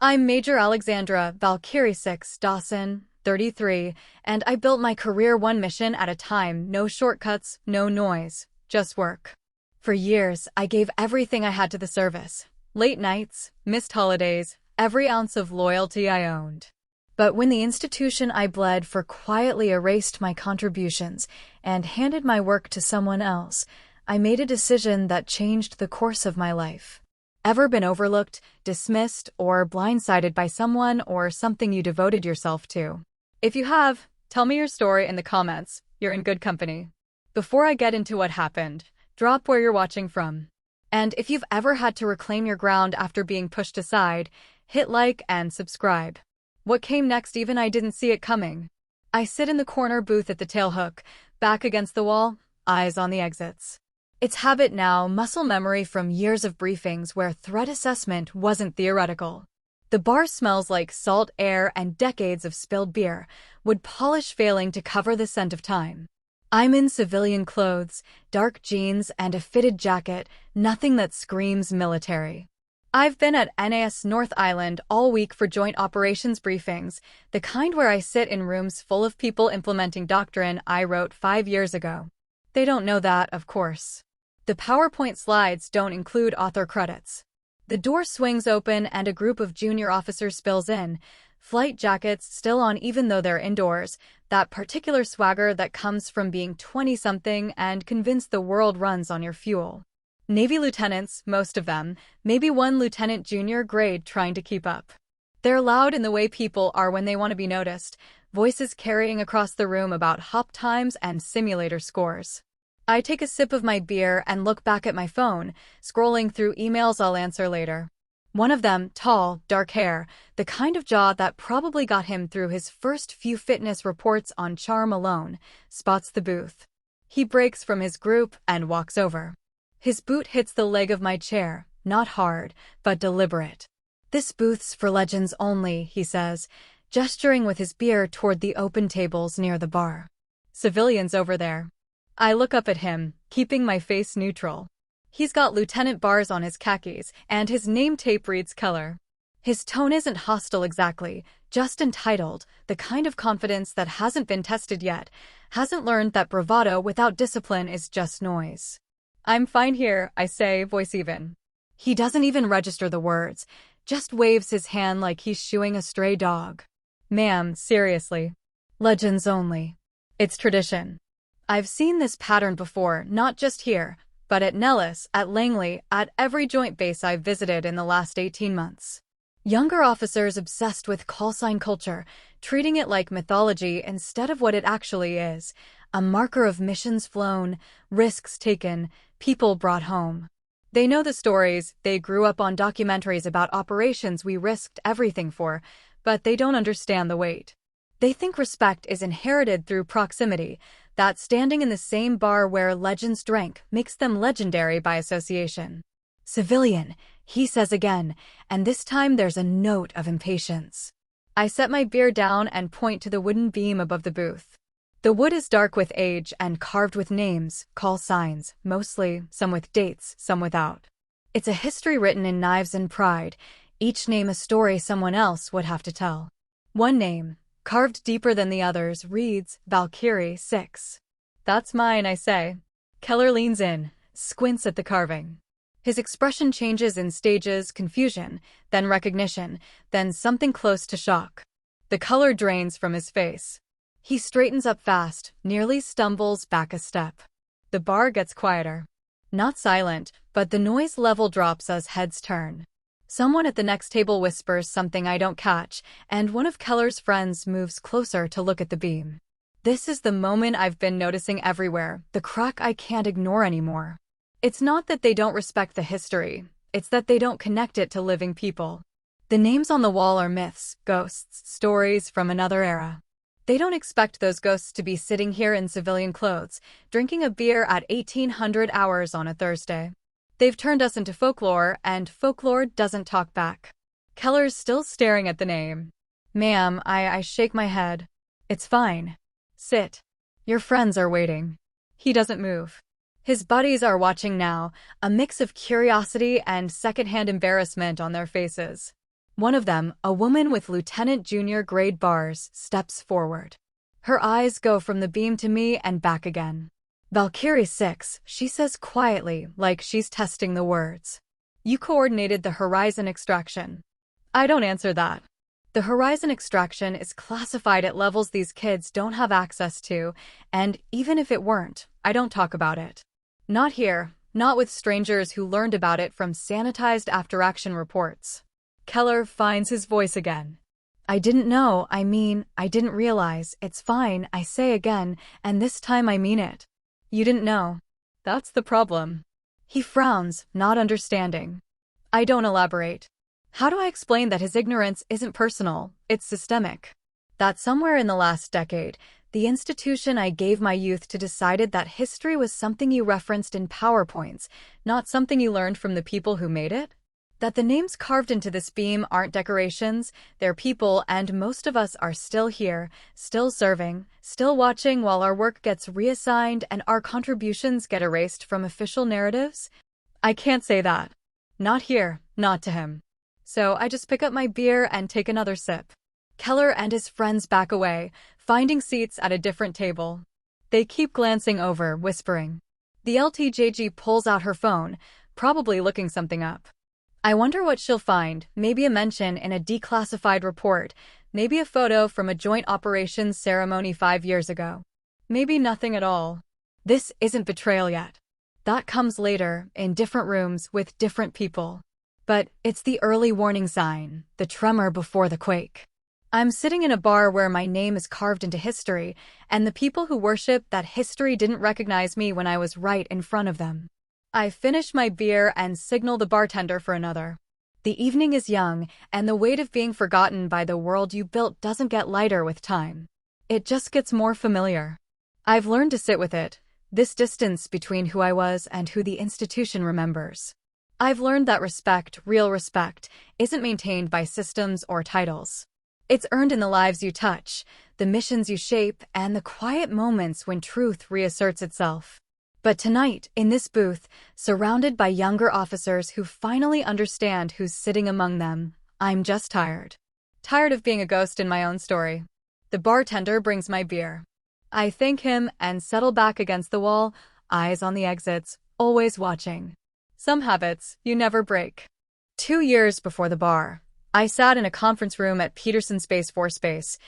I'm Major Alexandra Valkyrie 6 Dawson, 33, and I built my career one mission at a time, no shortcuts, no noise, just work. For years, I gave everything I had to the service. Late nights, missed holidays, every ounce of loyalty I owned. But when the institution I bled for quietly erased my contributions and handed my work to someone else, I made a decision that changed the course of my life. Ever been overlooked, dismissed, or blindsided by someone or something you devoted yourself to? If you have, tell me your story in the comments. You're in good company. Before I get into what happened, drop where you're watching from. And if you've ever had to reclaim your ground after being pushed aside, hit like and subscribe. What came next, even I didn't see it coming. I sit in the corner booth at the tailhook, back against the wall, eyes on the exits. It's habit now, muscle memory from years of briefings where threat assessment wasn't theoretical. The bar smells like salt air and decades of spilled beer, wood polish failing to cover the scent of time. I'm in civilian clothes, dark jeans and a fitted jacket, nothing that screams military. I've been at NAS North Island all week for joint operations briefings, the kind where I sit in rooms full of people implementing doctrine I wrote 5 years ago. They don't know that, of course. The PowerPoint slides don't include author credits. The door swings open and a group of junior officers spills in, flight jackets still on even though they're indoors, that particular swagger that comes from being 20-something and convinced the world runs on your fuel. Navy lieutenants, most of them, maybe one lieutenant junior grade trying to keep up. They're loud in the way people are when they want to be noticed, voices carrying across the room about hop times and simulator scores. I take a sip of my beer and look back at my phone, scrolling through emails I'll answer later. One of them, tall, dark hair, the kind of jaw that probably got him through his first few fitness reports on charm alone, spots the booth. He breaks from his group and walks over. His boot hits the leg of my chair, not hard, but deliberate. "This booth's for legends only," he says, gesturing with his beer toward the open tables near the bar. "Civilians over there." I look up at him, keeping my face neutral. He's got lieutenant bars on his khakis, and his name tape reads color. His tone isn't hostile exactly, just entitled, the kind of confidence that hasn't been tested yet, hasn't learned that bravado without discipline is just noise. "I'm fine here," I say, voice even. He doesn't even register the words, just waves his hand like he's shooing a stray dog. "Ma'am, seriously. Legends only. It's tradition." I've seen this pattern before, not just here, but at Nellis, at Langley, at every joint base I've visited in the last 18 months. Younger officers obsessed with callsign culture, treating it like mythology instead of what it actually is, a marker of missions flown, risks taken, people brought home. They know the stories, they grew up on documentaries about operations we risked everything for, but they don't understand the weight. They think respect is inherited through proximity, that standing in the same bar where legends drank makes them legendary by association. "Civilian," he says again, and this time there's a note of impatience. I set my beer down and point to the wooden beam above the booth. The wood is dark with age and carved with names, call signs, mostly, some with dates, some without. It's a history written in knives and pride, each name a story someone else would have to tell. One name, carved deeper than the others, reads, Valkyrie 6. "That's mine," I say. Keller leans in, squints at the carving. His expression changes in stages, confusion, then recognition, then something close to shock. The color drains from his face. He straightens up fast, nearly stumbles back a step. The bar gets quieter. Not silent, but the noise level drops as heads turn. Someone at the next table whispers something I don't catch, and one of Keller's friends moves closer to look at the beam. This is the moment I've been noticing everywhere, the crack I can't ignore anymore. It's not that they don't respect the history, it's that they don't connect it to living people. The names on the wall are myths, ghosts, stories from another era. They don't expect those ghosts to be sitting here in civilian clothes, drinking a beer at 1800 hours on a Thursday. They've turned us into folklore, and folklore doesn't talk back. Keller's still staring at the name. "Ma'am," I shake my head. "It's fine. Sit. Your friends are waiting." He doesn't move. His buddies are watching now, a mix of curiosity and secondhand embarrassment on their faces. One of them, a woman with lieutenant junior grade bars, steps forward. Her eyes go from the beam to me and back again. Valkyrie 6, she says quietly, like she's testing the words. You coordinated the Horizon extraction. I don't answer that. The Horizon extraction is classified at levels these kids don't have access to, and even if it weren't, I don't talk about it. Not here, not with strangers who learned about it from sanitized after-action reports. Keller finds his voice again. I didn't know, I didn't realize, it's fine, I say again, and this time I mean it. You didn't know. That's the problem. He frowns, not understanding. I don't elaborate. How do I explain that his ignorance isn't personal, it's systemic? That somewhere in the last decade, the institution I gave my youth to decided that history was something you referenced in PowerPoints, not something you learned from the people who made it? That the names carved into this beam aren't decorations, they're people, and most of us are still here, still serving, still watching while our work gets reassigned and our contributions get erased from official narratives? I can't say that. Not here, not to him. So I just pick up my beer and take another sip. Keller and his friends back away, finding seats at a different table. They keep glancing over, whispering. The LTJG pulls out her phone, probably looking something up. I wonder what she'll find, maybe a mention in a declassified report, maybe a photo from a joint operations ceremony 5 years ago. Maybe nothing at all. This isn't betrayal yet. That comes later, in different rooms with different people. But it's the early warning sign, the tremor before the quake. I'm sitting in a bar where my name is carved into history, and the people who worship that history didn't recognize me when I was right in front of them. I finish my beer and signal the bartender for another. The evening is young, and the weight of being forgotten by the world you built doesn't get lighter with time. It just gets more familiar. I've learned to sit with it, this distance between who I was and who the institution remembers. I've learned that respect, real respect, isn't maintained by systems or titles. It's earned in the lives you touch, the missions you shape, and the quiet moments when truth reasserts itself. But tonight, in this booth, surrounded by younger officers who finally understand who's sitting among them, I'm just tired. Tired of being a ghost in my own story. The bartender brings my beer. I thank him and settle back against the wall, eyes on the exits, always watching. Some habits you never break. 2 years before the bar, I sat in a conference room at Peterson Space Force Base,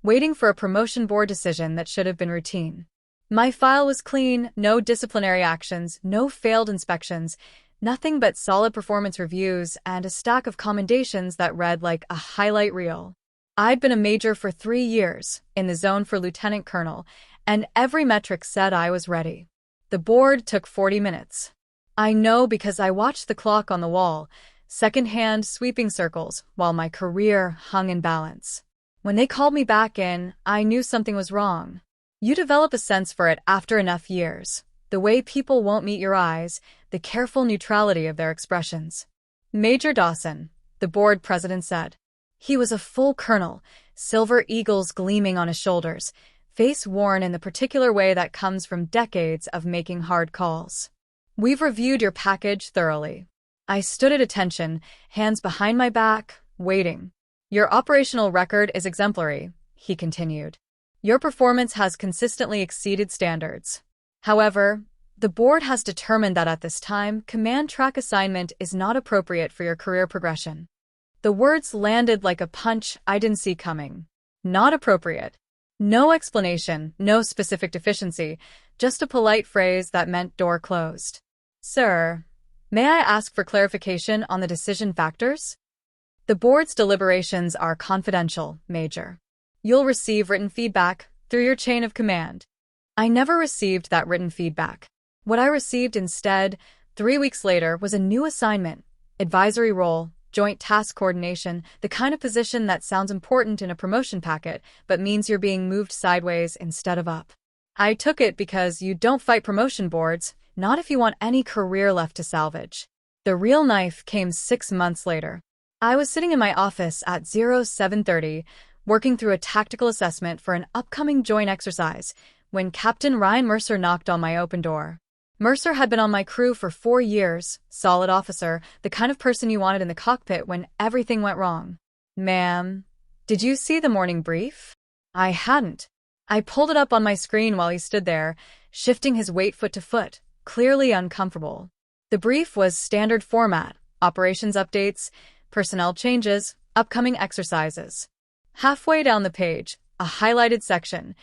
waiting for a promotion board decision that should have been routine. My file was clean, no disciplinary actions, no failed inspections, nothing but solid performance reviews and a stack of commendations that read like a highlight reel. I'd been a major for 3 years, in the zone for lieutenant colonel, and every metric said I was ready. The board took 40 minutes. I know because I watched the clock on the wall, second-hand sweeping circles, while my career hung in balance. When they called me back in, I knew something was wrong. You develop a sense for it after enough years. The way people won't meet your eyes, the careful neutrality of their expressions. Major Dawson, the board president said. He was a full colonel, silver eagles gleaming on his shoulders, face worn in the particular way that comes from decades of making hard calls. We've reviewed your package thoroughly. I stood at attention, hands behind my back, waiting. Your operational record is exemplary, he continued. Your performance has consistently exceeded standards. However, the board has determined that at this time, command track assignment is not appropriate for your career progression. The words landed like a punch I didn't see coming. Not appropriate. No explanation, no specific deficiency, just a polite phrase that meant door closed. Sir, may I ask for clarification on the decision factors? The board's deliberations are confidential, Major. You'll receive written feedback through your chain of command. I never received that written feedback. What I received instead, 3 weeks later, was a new assignment, advisory role, joint task coordination, the kind of position that sounds important in a promotion packet, but means you're being moved sideways instead of up. I took it because you don't fight promotion boards, not if you want any career left to salvage. The real knife came 6 months later. I was sitting in my office at 0730, working through a tactical assessment for an upcoming joint exercise, when Captain Ryan Mercer knocked on my open door. Mercer had been on my crew for 4 years, solid officer, the kind of person you wanted in the cockpit when everything went wrong. Ma'am, did you see the morning brief? I hadn't. I pulled it up on my screen while he stood there, shifting his weight foot to foot, clearly uncomfortable. The brief was standard format: operations updates, personnel changes, upcoming exercises. Halfway down the page, a highlighted section: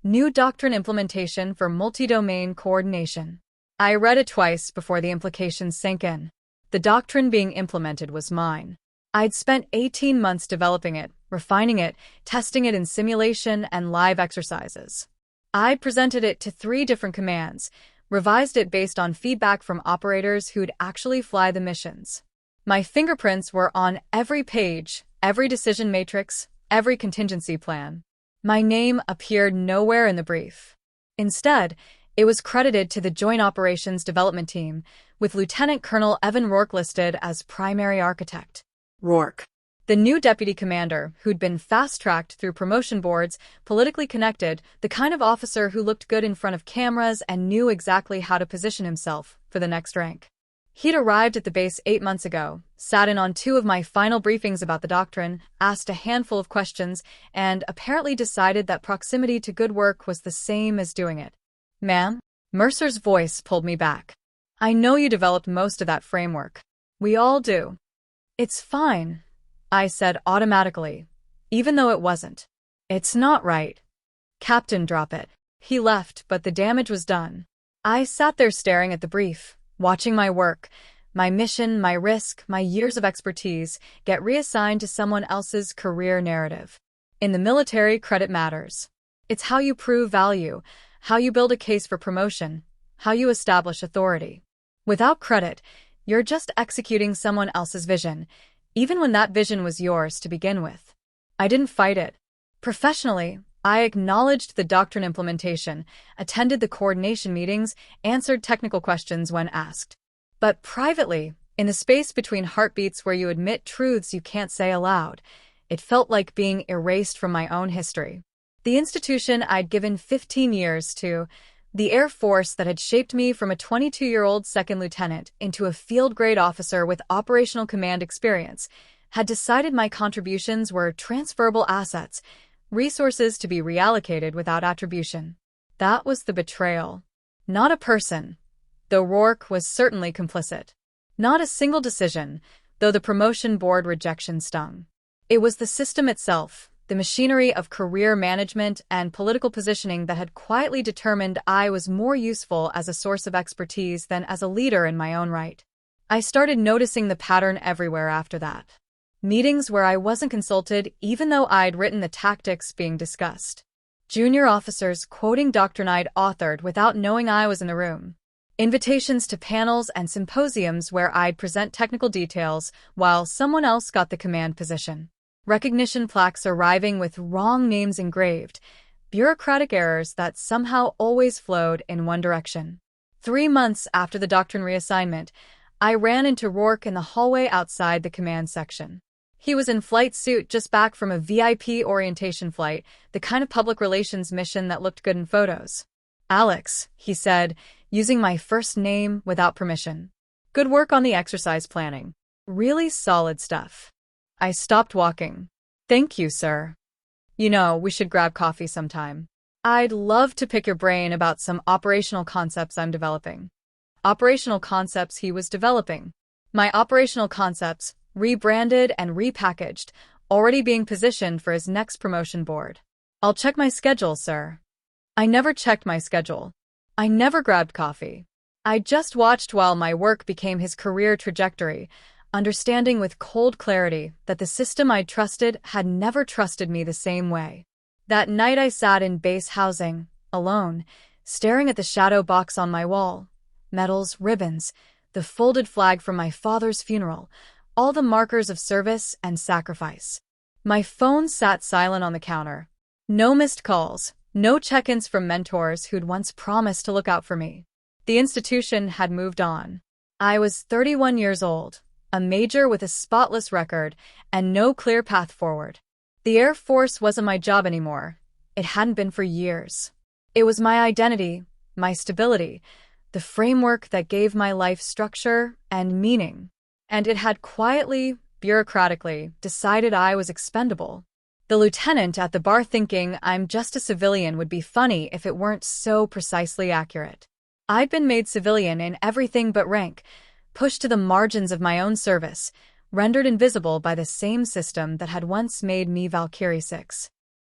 New Doctrine Implementation for Multi-Domain Coordination. I read it twice before the implications sank in. The doctrine being implemented was mine. I'd spent 18 months developing it, refining it, testing it in simulation and live exercises. I'd presented it to 3 different commands, revised it based on feedback from operators who'd actually fly the missions. My fingerprints were on every page, every decision matrix, every contingency plan. My name appeared nowhere in the brief. Instead, it was credited to the Joint Operations Development Team, with Lieutenant Colonel Evan Rourke listed as primary architect. Rourke, the new deputy commander who'd been fast-tracked through promotion boards, politically connected, the kind of officer who looked good in front of cameras and knew exactly how to position himself for the next rank. He'd arrived at the base 8 months ago, sat in on 2 of my final briefings about the doctrine, asked a handful of questions, and apparently decided that proximity to good work was the same as doing it. Ma'am? Mercer's voice pulled me back. I know you developed most of that framework. We all do. It's fine, I said automatically, even though it wasn't. It's not right. Captain, drop it. He left, but the damage was done. I sat there staring at the brief, watching my work, my mission, my risk, my years of expertise get reassigned to someone else's career narrative. In the military, credit matters. It's how you prove value, how you build a case for promotion, how you establish authority. Without credit, you're just executing someone else's vision, even when that vision was yours to begin with. I didn't fight it. Professionally, I acknowledged the doctrine implementation, attended the coordination meetings, answered technical questions when asked. But privately, in the space between heartbeats where you admit truths you can't say aloud, it felt like being erased from my own history. The institution I'd given 15 years to, the Air Force that had shaped me from a 22-year-old second lieutenant into a field-grade officer with operational command experience, had decided my contributions were transferable assets, resources to be reallocated without attribution. That was the betrayal. Not a person, though Rourke was certainly complicit. Not a single decision, though the promotion board rejection stung. It was the system itself, the machinery of career management and political positioning that had quietly determined I was more useful as a source of expertise than as a leader in my own right. I started noticing the pattern everywhere after that. Meetings where I wasn't consulted even though I'd written the tactics being discussed. Junior officers quoting doctrine I'd authored without knowing I was in the room. Invitations to panels and symposiums where I'd present technical details while someone else got the command position. Recognition plaques arriving with wrong names engraved, bureaucratic errors that somehow always flowed in one direction. 3 months after the doctrine reassignment, I ran into Rourke in the hallway outside the command section. He was in flight suit just back from a VIP orientation flight, the kind of public relations mission that looked good in photos. Alex, he said, using my first name without permission. Good work on the exercise planning. Really solid stuff. I stopped walking. Thank you, sir. You know, we should grab coffee sometime. I'd love to pick your brain about some operational concepts I'm developing. Operational concepts he was developing. My operational concepts, rebranded and repackaged, already being positioned for his next promotion board. I'll check my schedule, sir. I never checked my schedule. I never grabbed coffee. I just watched while my work became his career trajectory, understanding with cold clarity that the system I'd trusted had never trusted me the same way. That night I sat in base housing, alone, staring at the shadow box on my wall. Medals, ribbons, the folded flag from my father's funeral, all the markers of service and sacrifice. My phone sat silent on the counter. No missed calls, no check-ins from mentors who'd once promised to look out for me. The institution had moved on. I was 31 years old, a major with a spotless record and no clear path forward. The Air Force wasn't my job anymore. It hadn't been for years. It was my identity, my stability, the framework that gave my life structure and meaning. And it had quietly, bureaucratically, decided I was expendable. The lieutenant at the bar thinking I'm just a civilian would be funny if it weren't so precisely accurate. I'd been made civilian in everything but rank, pushed to the margins of my own service, rendered invisible by the same system that had once made me Valkyrie 6.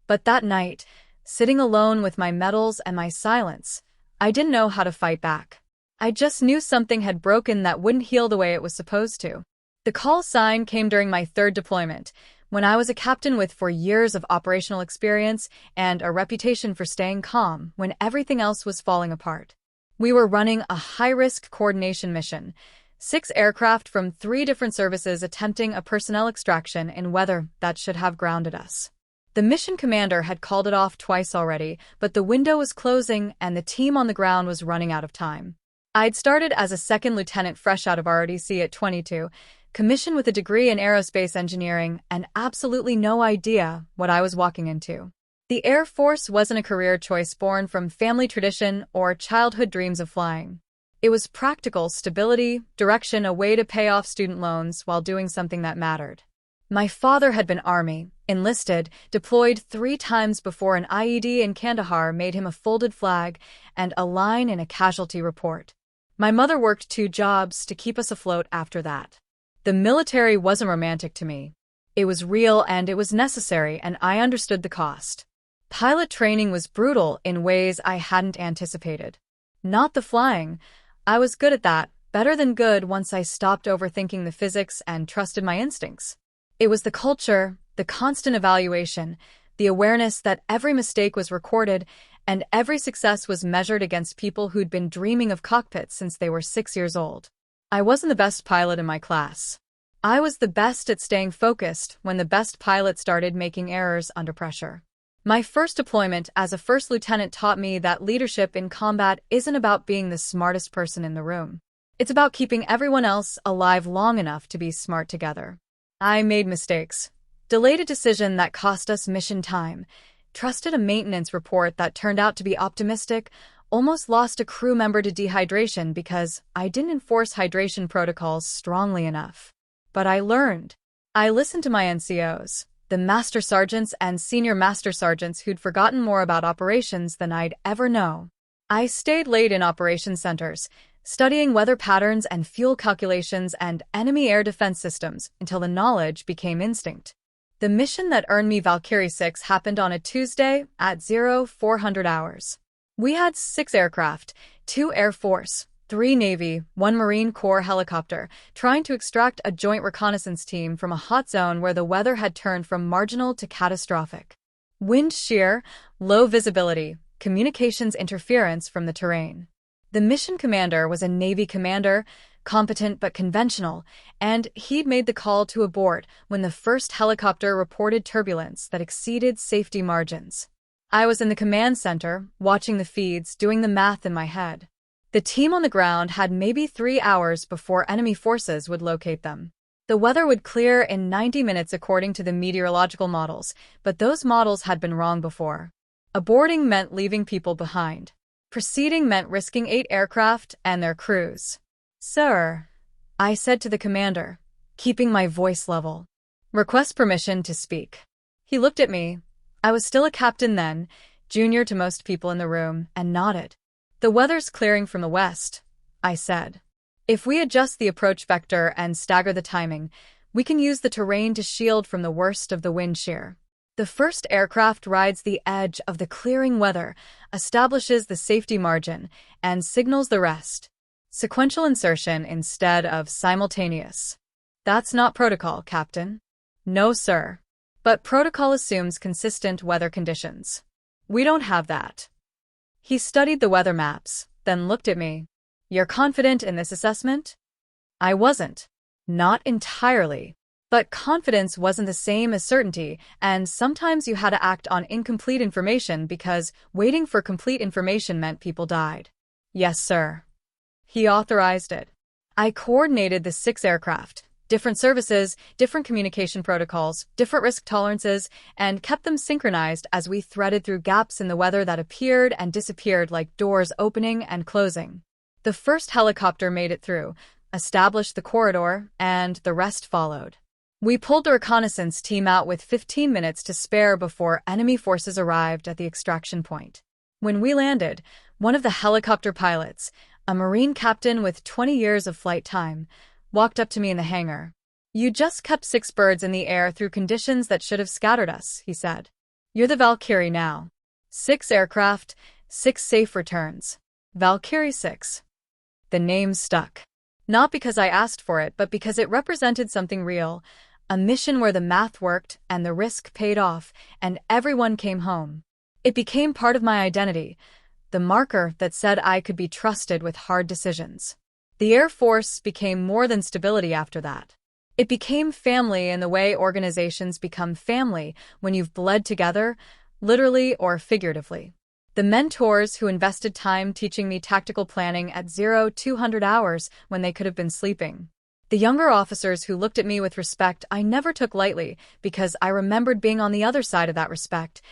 But that night, sitting alone with my medals and my silence, I didn't know how to fight back. I just knew something had broken that wouldn't heal the way it was supposed to. The call sign came during my third deployment, when I was a captain with 4 years of operational experience and a reputation for staying calm when everything else was falling apart. We were running a high-risk coordination mission, 6 aircraft from 3 different services attempting a personnel extraction in weather that should have grounded us. The mission commander had called it off twice already, but the window was closing and the team on the ground was running out of time. I'd started as a second lieutenant fresh out of ROTC at 22, commissioned with a degree in aerospace engineering and absolutely no idea what I was walking into. The Air Force wasn't a career choice born from family tradition or childhood dreams of flying. It was practical stability, direction, a way to pay off student loans while doing something that mattered. My father had been Army, enlisted, deployed 3 times before an IED in Kandahar made him a folded flag and a line in a casualty report. My mother worked 2 jobs to keep us afloat after that. The military wasn't romantic to me. It was real and it was necessary, and I understood the cost. Pilot training was brutal in ways I hadn't anticipated. Not the flying. I was good at that, better than good once I stopped overthinking the physics and trusted my instincts. It was the culture, the constant evaluation, the awareness that every mistake was recorded and every success was measured against people who'd been dreaming of cockpits since they were 6 years old. I wasn't the best pilot in my class. I was the best at staying focused when the best pilot started making errors under pressure. My first deployment as a first lieutenant taught me that leadership in combat isn't about being the smartest person in the room. It's about keeping everyone else alive long enough to be smart together. I made mistakes, delayed a decision that cost us mission time, trusted a maintenance report that turned out to be optimistic, almost lost a crew member to dehydration because I didn't enforce hydration protocols strongly enough. But I learned. I listened to my NCOs, the master sergeants and senior master sergeants who'd forgotten more about operations than I'd ever know. I stayed late in operations centers, studying weather patterns and fuel calculations and enemy air defense systems until the knowledge became instinct. The mission that earned me Valkyrie 6 happened on a Tuesday at 0400 hours. We had 6 aircraft, 2 Air Force, 3 Navy, 1 Marine Corps helicopter, trying to extract a joint reconnaissance team from a hot zone where the weather had turned from marginal to catastrophic. Wind shear, low visibility, communications interference from the terrain. The mission commander was a Navy commander, competent but conventional, and he'd made the call to abort when the first helicopter reported turbulence that exceeded safety margins. I was in the command center, watching the feeds, doing the math in my head. The team on the ground had maybe 3 hours before enemy forces would locate them. The weather would clear in 90 minutes according to the meteorological models, but those models had been wrong before. Aborting meant leaving people behind. Proceeding meant risking 8 aircraft and their crews. "Sir," I said to the commander, keeping my voice level. "Request permission to speak." He looked at me. I was still a captain then, junior to most people in the room, and nodded. "The weather's clearing from the west," I said. "If we adjust the approach vector and stagger the timing, we can use the terrain to shield from the worst of the wind shear. The first aircraft rides the edge of the clearing weather, establishes the safety margin, and signals the rest. Sequential insertion instead of simultaneous." "That's not protocol, Captain." "No, sir. But protocol assumes consistent weather conditions. We don't have that." He studied the weather maps, then looked at me. "You're confident in this assessment?" I wasn't. Not entirely. But confidence wasn't the same as certainty, and sometimes you had to act on incomplete information because waiting for complete information meant people died. "Yes, sir." He authorized it. I coordinated the 6 aircraft, different services, different communication protocols, different risk tolerances, and kept them synchronized as we threaded through gaps in the weather that appeared and disappeared like doors opening and closing. The first helicopter made it through, established the corridor, and the rest followed. We pulled the reconnaissance team out with 15 minutes to spare before enemy forces arrived at the extraction point. When we landed, one of the helicopter pilots, a Marine captain with 20 years of flight time, walked up to me in the hangar. "You just kept 6 birds in the air through conditions that should have scattered us," he said. "You're the Valkyrie now. 6 aircraft, 6 safe returns. Valkyrie 6. The name stuck. Not because I asked for it, but because it represented something real. A mission where the math worked and the risk paid off, and everyone came home. It became part of my identity, the marker that said I could be trusted with hard decisions. The Air Force became more than stability after that. It became family in the way organizations become family when you've bled together, literally or figuratively. The mentors who invested time teaching me tactical planning at 0-200 hours when they could have been sleeping. The younger officers who looked at me with respect I never took lightly because I remembered being on the other side of that respect,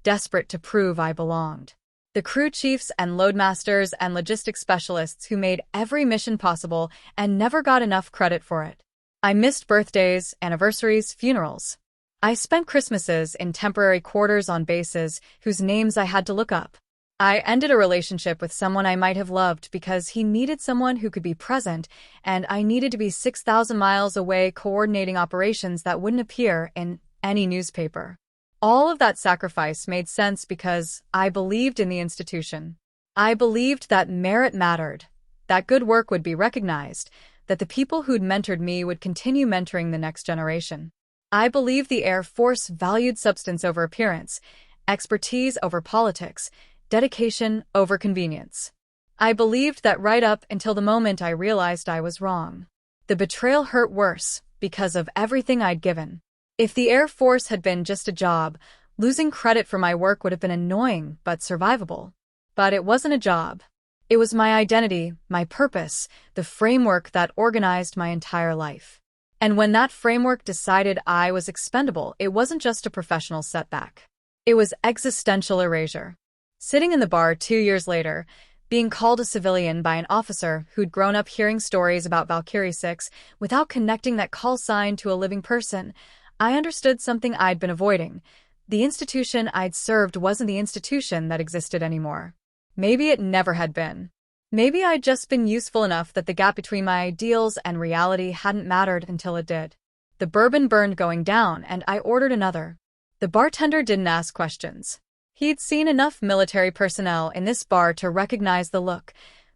desperate to prove I belonged. The crew chiefs and loadmasters and logistics specialists who made every mission possible and never got enough credit for it. I missed birthdays, anniversaries, funerals. I spent Christmases in temporary quarters on bases whose names I had to look up. I ended a relationship with someone I might have loved because he needed someone who could be present, and I needed to be 6,000 miles away coordinating operations that wouldn't appear in any newspaper. All of that sacrifice made sense because I believed in the institution. I believed that merit mattered, that good work would be recognized, that the people who'd mentored me would continue mentoring the next generation. I believed the Air Force valued substance over appearance, expertise over politics, dedication over convenience. I believed that right up until the moment I realized I was wrong. The betrayal hurt worse because of everything I'd given. If the Air Force had been just a job, losing credit for my work would have been annoying but survivable. But it wasn't a job. It was my identity, my purpose, the framework that organized my entire life. And when that framework decided I was expendable, it wasn't just a professional setback. It was existential erasure. Sitting in the bar 2 years later, being called a civilian by an officer who'd grown up hearing stories about Valkyrie 6 without connecting that call sign to a living person, I understood something I'd been avoiding. The institution I'd served wasn't the institution that existed anymore. Maybe it never had been. Maybe I'd just been useful enough that the gap between my ideals and reality hadn't mattered until it did. The bourbon burned going down, and I ordered another. The bartender didn't ask questions. He'd seen enough military personnel in this bar to recognize the look,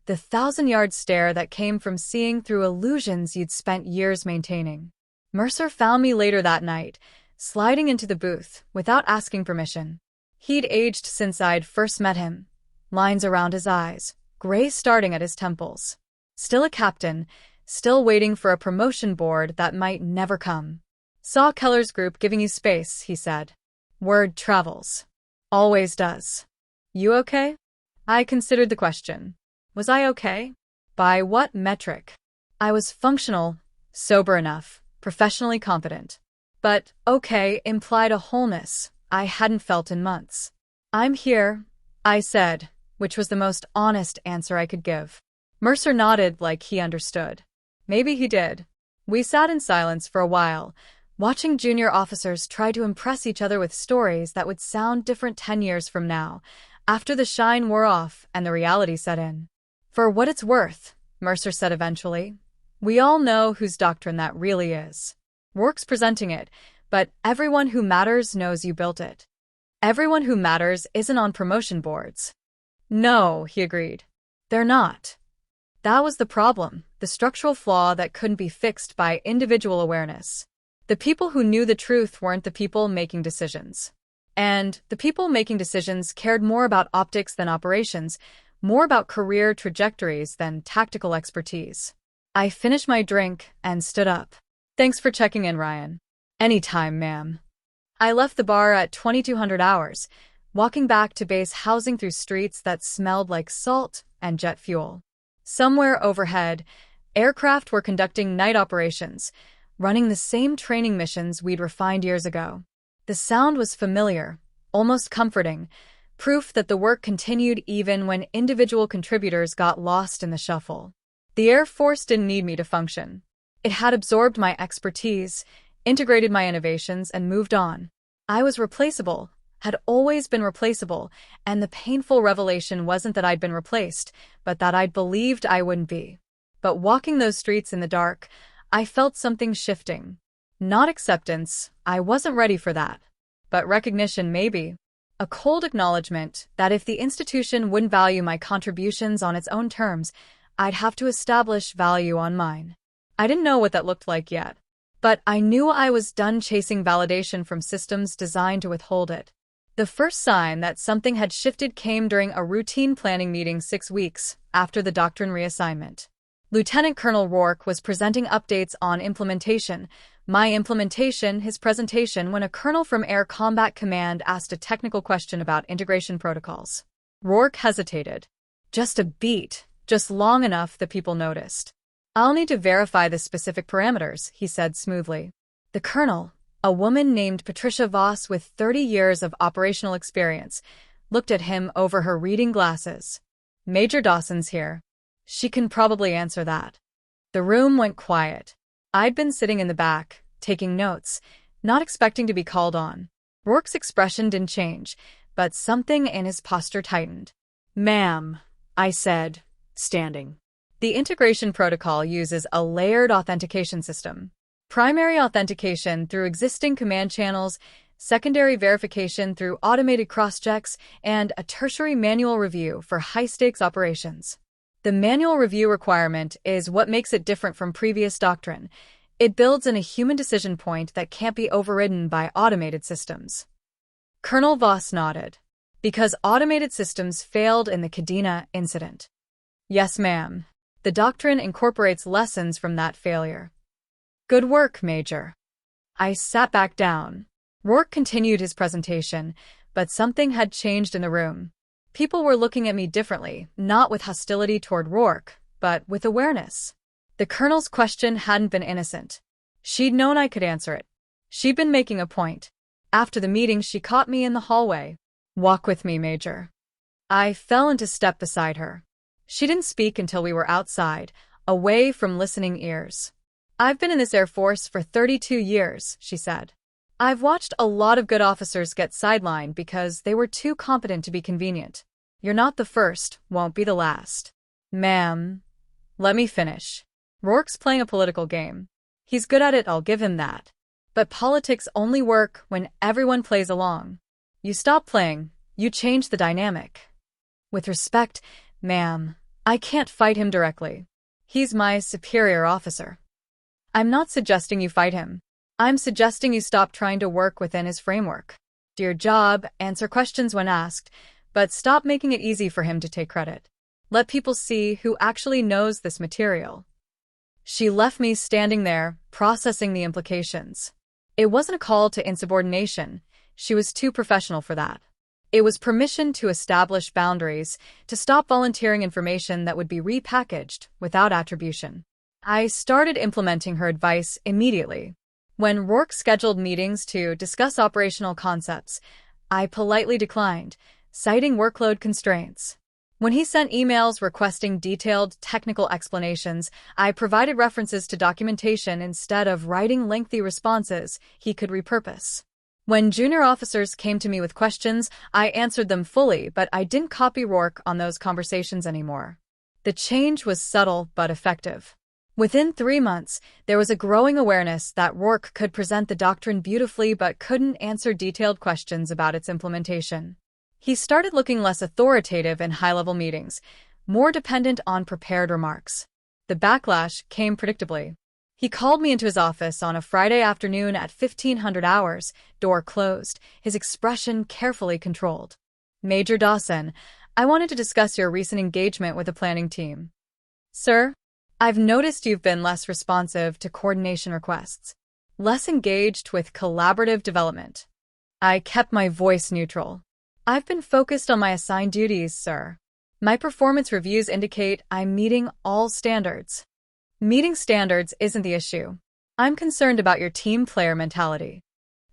the 1,000-yard stare that came from seeing through illusions you'd spent years maintaining. Mercer found me later that night, sliding into the booth without asking permission. He'd aged since I'd first met him. Lines around his eyes, gray starting at his temples. Still a captain, still waiting for a promotion board that might never come. "Saw Keller's group giving you space," he said. "Word travels. Always does. You okay?" I considered the question. Was I okay? By what metric? I was functional, sober enough, professionally competent. But okay implied a wholeness I hadn't felt in months. "I'm here," I said, which was the most honest answer I could give. Mercer nodded like he understood. Maybe he did. We sat in silence for a while, watching junior officers try to impress each other with stories that would sound different 10 years from now, after the shine wore off and the reality set in. "For what it's worth," Mercer said eventually, "we all know whose doctrine that really is. Work's presenting it, but everyone who matters knows you built it. Everyone who matters isn't on promotion boards." "No," he agreed. "They're not." That was the problem, the structural flaw that couldn't be fixed by individual awareness. The people who knew the truth weren't the people making decisions. And the people making decisions cared more about optics than operations, more about career trajectories than tactical expertise. I finished my drink and stood up. "Thanks for checking in, Ryan." "Anytime, ma'am." I left the bar at 2200 hours, walking back to base housing through streets that smelled like salt and jet fuel. Somewhere overhead, aircraft were conducting night operations, running the same training missions we'd refined years ago. The sound was familiar, almost comforting, proof that the work continued even when individual contributors got lost in the shuffle. The Air Force didn't need me to function. It had absorbed my expertise, integrated my innovations, and moved on. I was replaceable, had always been replaceable, and the painful revelation wasn't that I'd been replaced, but that I'd believed I wouldn't be. But walking those streets in the dark, I felt something shifting. Not acceptance, I wasn't ready for that. But recognition, maybe. A cold acknowledgement that if the institution wouldn't value my contributions on its own terms, I'd have to establish value on mine. I didn't know what that looked like yet, but I knew I was done chasing validation from systems designed to withhold it. The first sign that something had shifted came during a routine planning meeting 6 weeks after the doctrine reassignment. Lieutenant Colonel Rourke was presenting updates on implementation, my implementation, his presentation, when a colonel from Air Combat Command asked a technical question about integration protocols. Rourke hesitated. Just a beat, just long enough that people noticed. "I'll need to verify the specific parameters," he said smoothly. The colonel, a woman named Patricia Voss with 30 years of operational experience, looked at him over her reading glasses. "Major Dawson's here. She can probably answer that." The room went quiet. I'd been sitting in the back, taking notes, not expecting to be called on. Rourke's expression didn't change, but something in his posture tightened. "Ma'am," I said, standing. The integration protocol uses a layered authentication system. Primary authentication through existing command channels, secondary verification through automated cross-checks, and a tertiary manual review for high-stakes operations. The manual review requirement is what makes it different from previous doctrine. It builds in a human decision point that can't be overridden by automated systems. Colonel Voss nodded. "Because automated systems failed in the Kadena incident." "Yes, ma'am. The doctrine incorporates lessons from that failure." "Good work, Major." I sat back down. Rourke continued his presentation, but something had changed in the room. People were looking at me differently, not with hostility toward Rourke, but with awareness. The colonel's question hadn't been innocent. She'd known I could answer it. She'd been making a point. After the meeting, she caught me in the hallway. "Walk with me, Major." I fell into step beside her. She didn't speak until we were outside, away from listening ears. "I've been in this Air Force for 32 years, she said. "I've watched a lot of good officers get sidelined because they were too competent to be convenient. You're not the first, won't be the last." "Ma'am, let me finish." Rourke's playing a political game. He's good at it, I'll give him that. But politics only work when everyone plays along. You stop playing, you change the dynamic. "With respect, ma'am, I can't fight him directly. He's my superior officer." "I'm not suggesting you fight him. I'm suggesting you stop trying to work within his framework. Do your job, answer questions when asked, but stop making it easy for him to take credit. Let people see who actually knows this material." She left me standing there, processing the implications. It wasn't a call to insubordination. She was too professional for that. It was permission to establish boundaries, to stop volunteering information that would be repackaged without attribution. I started implementing her advice immediately. When Rourke scheduled meetings to discuss operational concepts, I politely declined, citing workload constraints. When he sent emails requesting detailed technical explanations, I provided references to documentation instead of writing lengthy responses he could repurpose. When junior officers came to me with questions, I answered them fully, but I didn't copy Rourke on those conversations anymore. The change was subtle but effective. Within 3 months, there was a growing awareness that Rourke could present the doctrine beautifully but couldn't answer detailed questions about its implementation. He started looking less authoritative in high-level meetings, more dependent on prepared remarks. The backlash came predictably. He called me into his office on a Friday afternoon at 1500 hours, door closed, his expression carefully controlled. "Major Dawson, I wanted to discuss your recent engagement with the planning team." "Sir? I've noticed you've been less responsive to coordination requests, less engaged with collaborative development." I kept my voice neutral. "I've been focused on my assigned duties, sir. My performance reviews indicate I'm meeting all standards." "Meeting standards isn't the issue. I'm concerned about your team player mentality."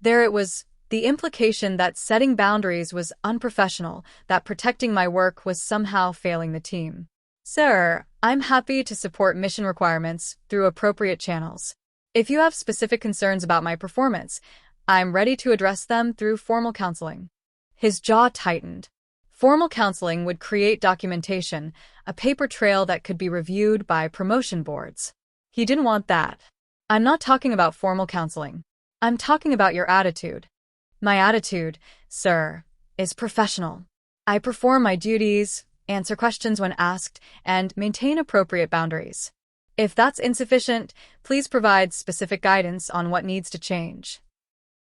There it was, the implication that setting boundaries was unprofessional, that protecting my work was somehow failing the team. "Sir, I'm happy to support mission requirements through appropriate channels. If you have specific concerns about my performance, I'm ready to address them through formal counseling. His jaw tightened. Formal counseling would create documentation, a paper trail that could be reviewed by promotion boards. He didn't want that. I'm not talking about formal counseling. I'm talking about your attitude. My attitude, sir, is professional. I perform my duties, answer questions when asked, and maintain appropriate boundaries. If that's insufficient, please provide specific guidance on what needs to change.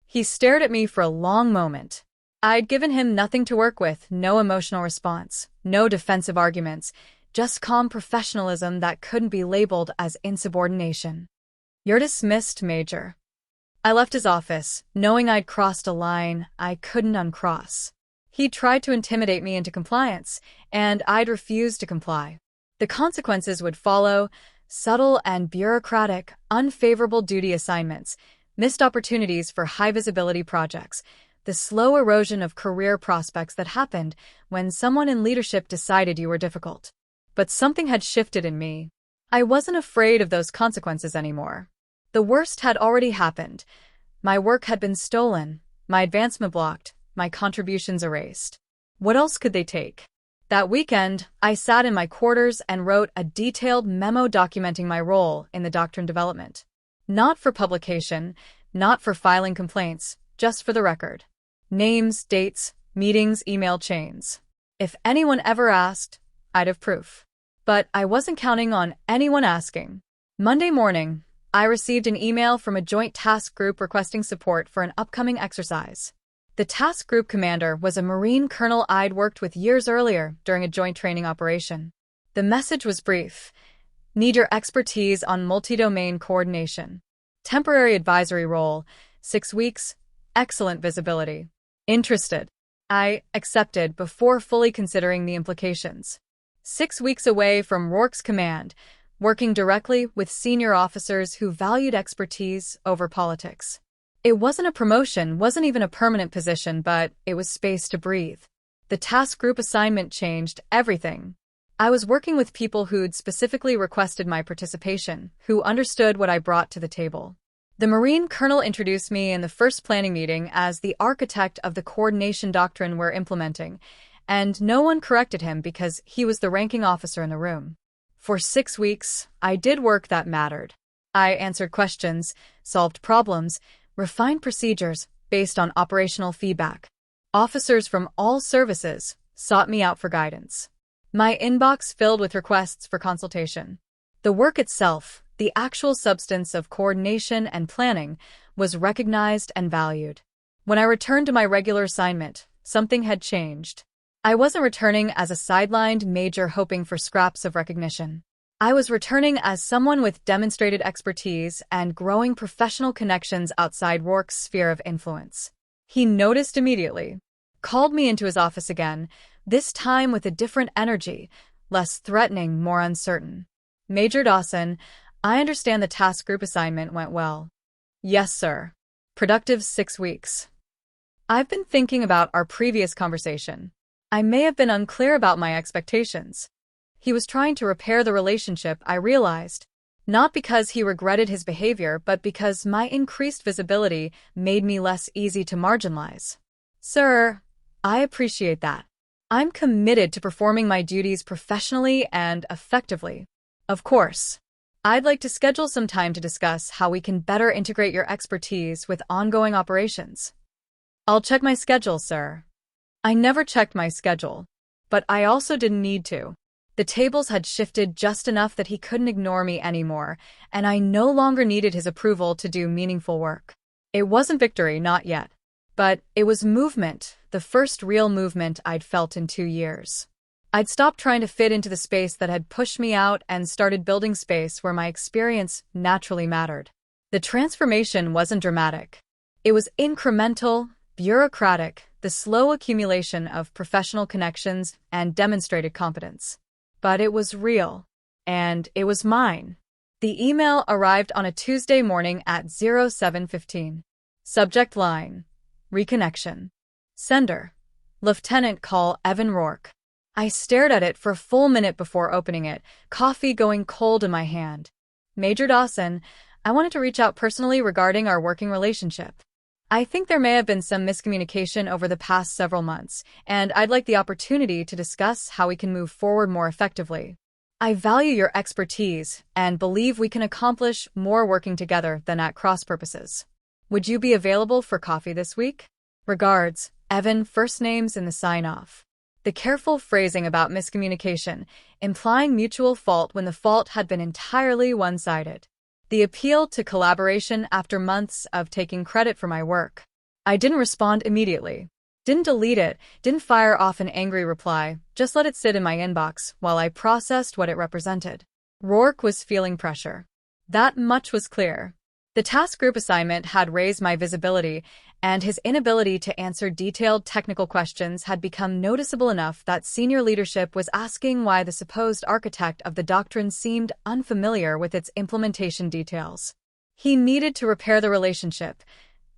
He stared at me for a long moment. I'd given him nothing to work with, no emotional response, no defensive arguments, just calm professionalism that couldn't be labeled as insubordination. You're dismissed, Major. I left his office, knowing I'd crossed a line I couldn't uncross. He tried to intimidate me into compliance, and I'd refused to comply. The consequences would follow: subtle and bureaucratic, unfavorable duty assignments, missed opportunities for high-visibility projects, the slow erosion of career prospects that happened when someone in leadership decided you were difficult. But something had shifted in me. I wasn't afraid of those consequences anymore. The worst had already happened. My work had been stolen, my advancement blocked, my contributions erased. What else could they take? That weekend, I sat in my quarters and wrote a detailed memo documenting my role in the doctrine development. Not for publication, not for filing complaints, just for the record. Names, dates, meetings, email chains. If anyone ever asked, I'd have proof. But I wasn't counting on anyone asking. Monday morning, I received an email from a joint task group requesting support for an upcoming exercise. The task group commander was a Marine colonel I'd worked with years earlier during a joint training operation. The message was brief. Need your expertise on multi-domain coordination. Temporary advisory role, 6 weeks, excellent visibility. Interested. I accepted before fully considering the implications. 6 weeks away from Rourke's command, working directly with senior officers who valued expertise over politics. It wasn't a promotion, wasn't even a permanent position, but it was space to breathe. The task group assignment changed everything. I was working with people who'd specifically requested my participation, who understood what I brought to the table. The Marine colonel introduced me in the first planning meeting as the architect of the coordination doctrine we're implementing, and no one corrected him because he was the ranking officer in the room. For 6 weeks, I did work that mattered. I answered questions, solved problems, refined procedures based on operational feedback. Officers from all services sought me out for guidance. My inbox filled with requests for consultation. The work itself, the actual substance of coordination and planning, was recognized and valued. When I returned to my regular assignment, something had changed. I wasn't returning as a sidelined major hoping for scraps of recognition. I was returning as someone with demonstrated expertise and growing professional connections outside Rourke's sphere of influence. He noticed immediately, called me into his office again, this time with a different energy, less threatening, more uncertain. Major Dawson, I understand the task group assignment went well. Yes, sir. Productive 6 weeks. I've been thinking about our previous conversation. I may have been unclear about my expectations. He was trying to repair the relationship, I realized. Not because he regretted his behavior, but because my increased visibility made me less easy to marginalize. Sir, I appreciate that. I'm committed to performing my duties professionally and effectively. Of course. I'd like to schedule some time to discuss how we can better integrate your expertise with ongoing operations. I'll check my schedule, sir. I never checked my schedule, but I also didn't need to. The tables had shifted just enough that he couldn't ignore me anymore, and I no longer needed his approval to do meaningful work. It wasn't victory, not yet. But it was movement, the first real movement I'd felt in 2 years. I'd stopped trying to fit into the space that had pushed me out and started building space where my experience naturally mattered. The transformation wasn't dramatic. It was incremental, bureaucratic, the slow accumulation of professional connections and demonstrated competence. But it was real. And it was mine. The email arrived on a Tuesday morning at 07:15. Subject line: Reconnection. Sender: Lieutenant Call Evan Rourke. I stared at it for a full minute before opening it, coffee going cold in my hand. Major Dawson, I wanted to reach out personally regarding our working relationship. I think there may have been some miscommunication over the past several months, and I'd like the opportunity to discuss how we can move forward more effectively. I value your expertise and believe we can accomplish more working together than at cross purposes. Would you be available for coffee this week? Regards, Evan, first names in the sign-off. The careful phrasing about miscommunication, implying mutual fault when the fault had been entirely one-sided. The appeal to collaboration after months of taking credit for my work. I didn't respond immediately. Didn't delete it, didn't fire off an angry reply, just let it sit in my inbox while I processed what it represented. Rourke was feeling pressure. That much was clear. The task group assignment had raised my visibility, and his inability to answer detailed technical questions had become noticeable enough that senior leadership was asking why the supposed architect of the doctrine seemed unfamiliar with its implementation details. He needed to repair the relationship,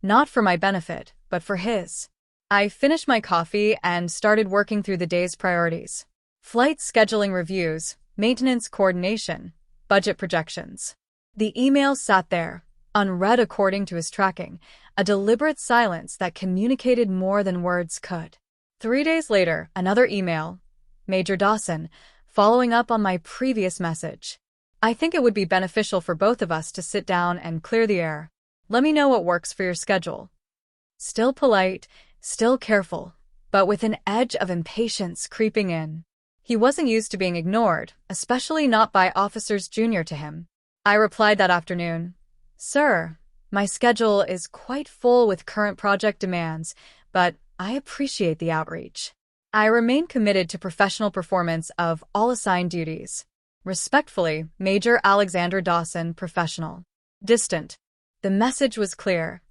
not for my benefit, but for his. I finished my coffee and started working through the day's priorities. Flight scheduling reviews, maintenance coordination, budget projections. The email sat there, unread according to his tracking, a deliberate silence that communicated more than words could. 3 days later, another email, Major Dawson, following up on my previous message. I think it would be beneficial for both of us to sit down and clear the air. Let me know what works for your schedule. Still polite, still careful, but with an edge of impatience creeping in. He wasn't used to being ignored, especially not by officers junior to him. I replied that afternoon, Sir, my schedule is quite full with current project demands, but I appreciate the outreach. I remain committed to professional performance of all assigned duties. Respectfully, Major Alexander Dawson, Professional. Distant. The message was clear.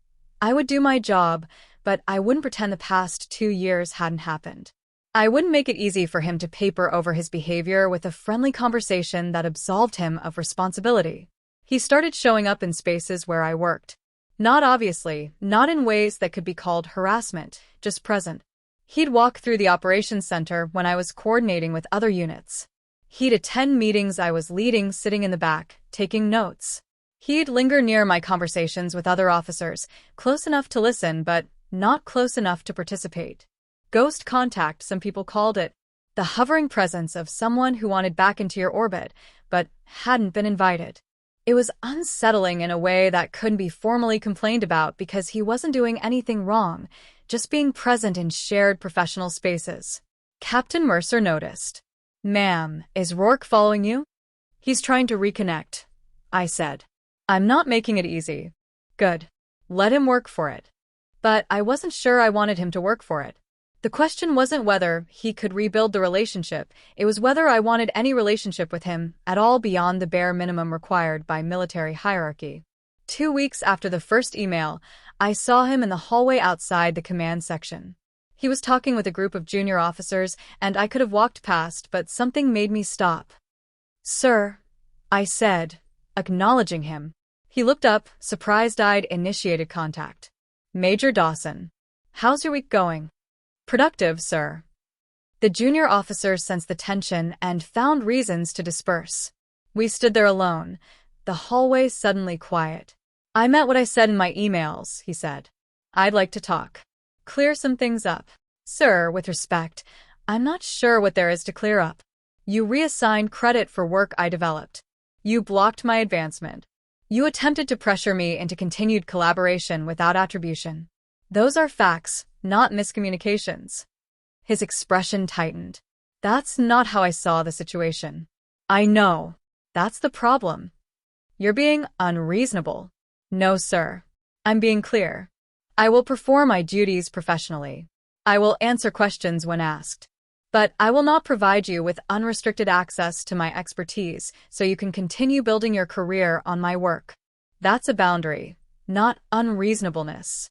I would do my job, but I wouldn't pretend the past 2 years hadn't happened. I wouldn't make it easy for him to paper over his behavior with a friendly conversation that absolved him of responsibility. He started showing up in spaces where I worked. Not obviously, not in ways that could be called harassment, just present. He'd walk through the operations center when I was coordinating with other units. He'd attend meetings I was leading sitting in the back, taking notes. He'd linger near my conversations with other officers, close enough to listen but not close enough to participate. Ghost contact, some people called it. The hovering presence of someone who wanted back into your orbit, but hadn't been invited. It was unsettling in a way that couldn't be formally complained about because he wasn't doing anything wrong, just being present in shared professional spaces. Captain Mercer noticed. Ma'am, is Rourke following you? He's trying to reconnect, I said. I'm not making it easy. Good. Let him work for it. But I wasn't sure I wanted him to work for it. The question wasn't whether he could rebuild the relationship, it was whether I wanted any relationship with him at all beyond the bare minimum required by military hierarchy. 2 weeks after the first email, I saw him in the hallway outside the command section. He was talking with a group of junior officers, and I could have walked past, but something made me stop. Sir, I said, acknowledging him. He looked up, surprised-eyed, initiated contact. Major Dawson. How's your week going? Productive, sir. The junior officer sensed the tension and found reasons to disperse. We stood there alone, the hallway suddenly quiet. I meant what I said in my emails, he said. I'd like to talk. Clear some things up. Sir, with respect, I'm not sure what there is to clear up. You reassigned credit for work I developed. You blocked my advancement. You attempted to pressure me into continued collaboration without attribution. Those are facts, not miscommunications. His expression tightened. That's not how I saw the situation. I know. That's the problem. You're being unreasonable. No, sir. I'm being clear. I will perform my duties professionally. I will answer questions when asked. But I will not provide you with unrestricted access to my expertise so you can continue building your career on my work. That's a boundary, not unreasonableness.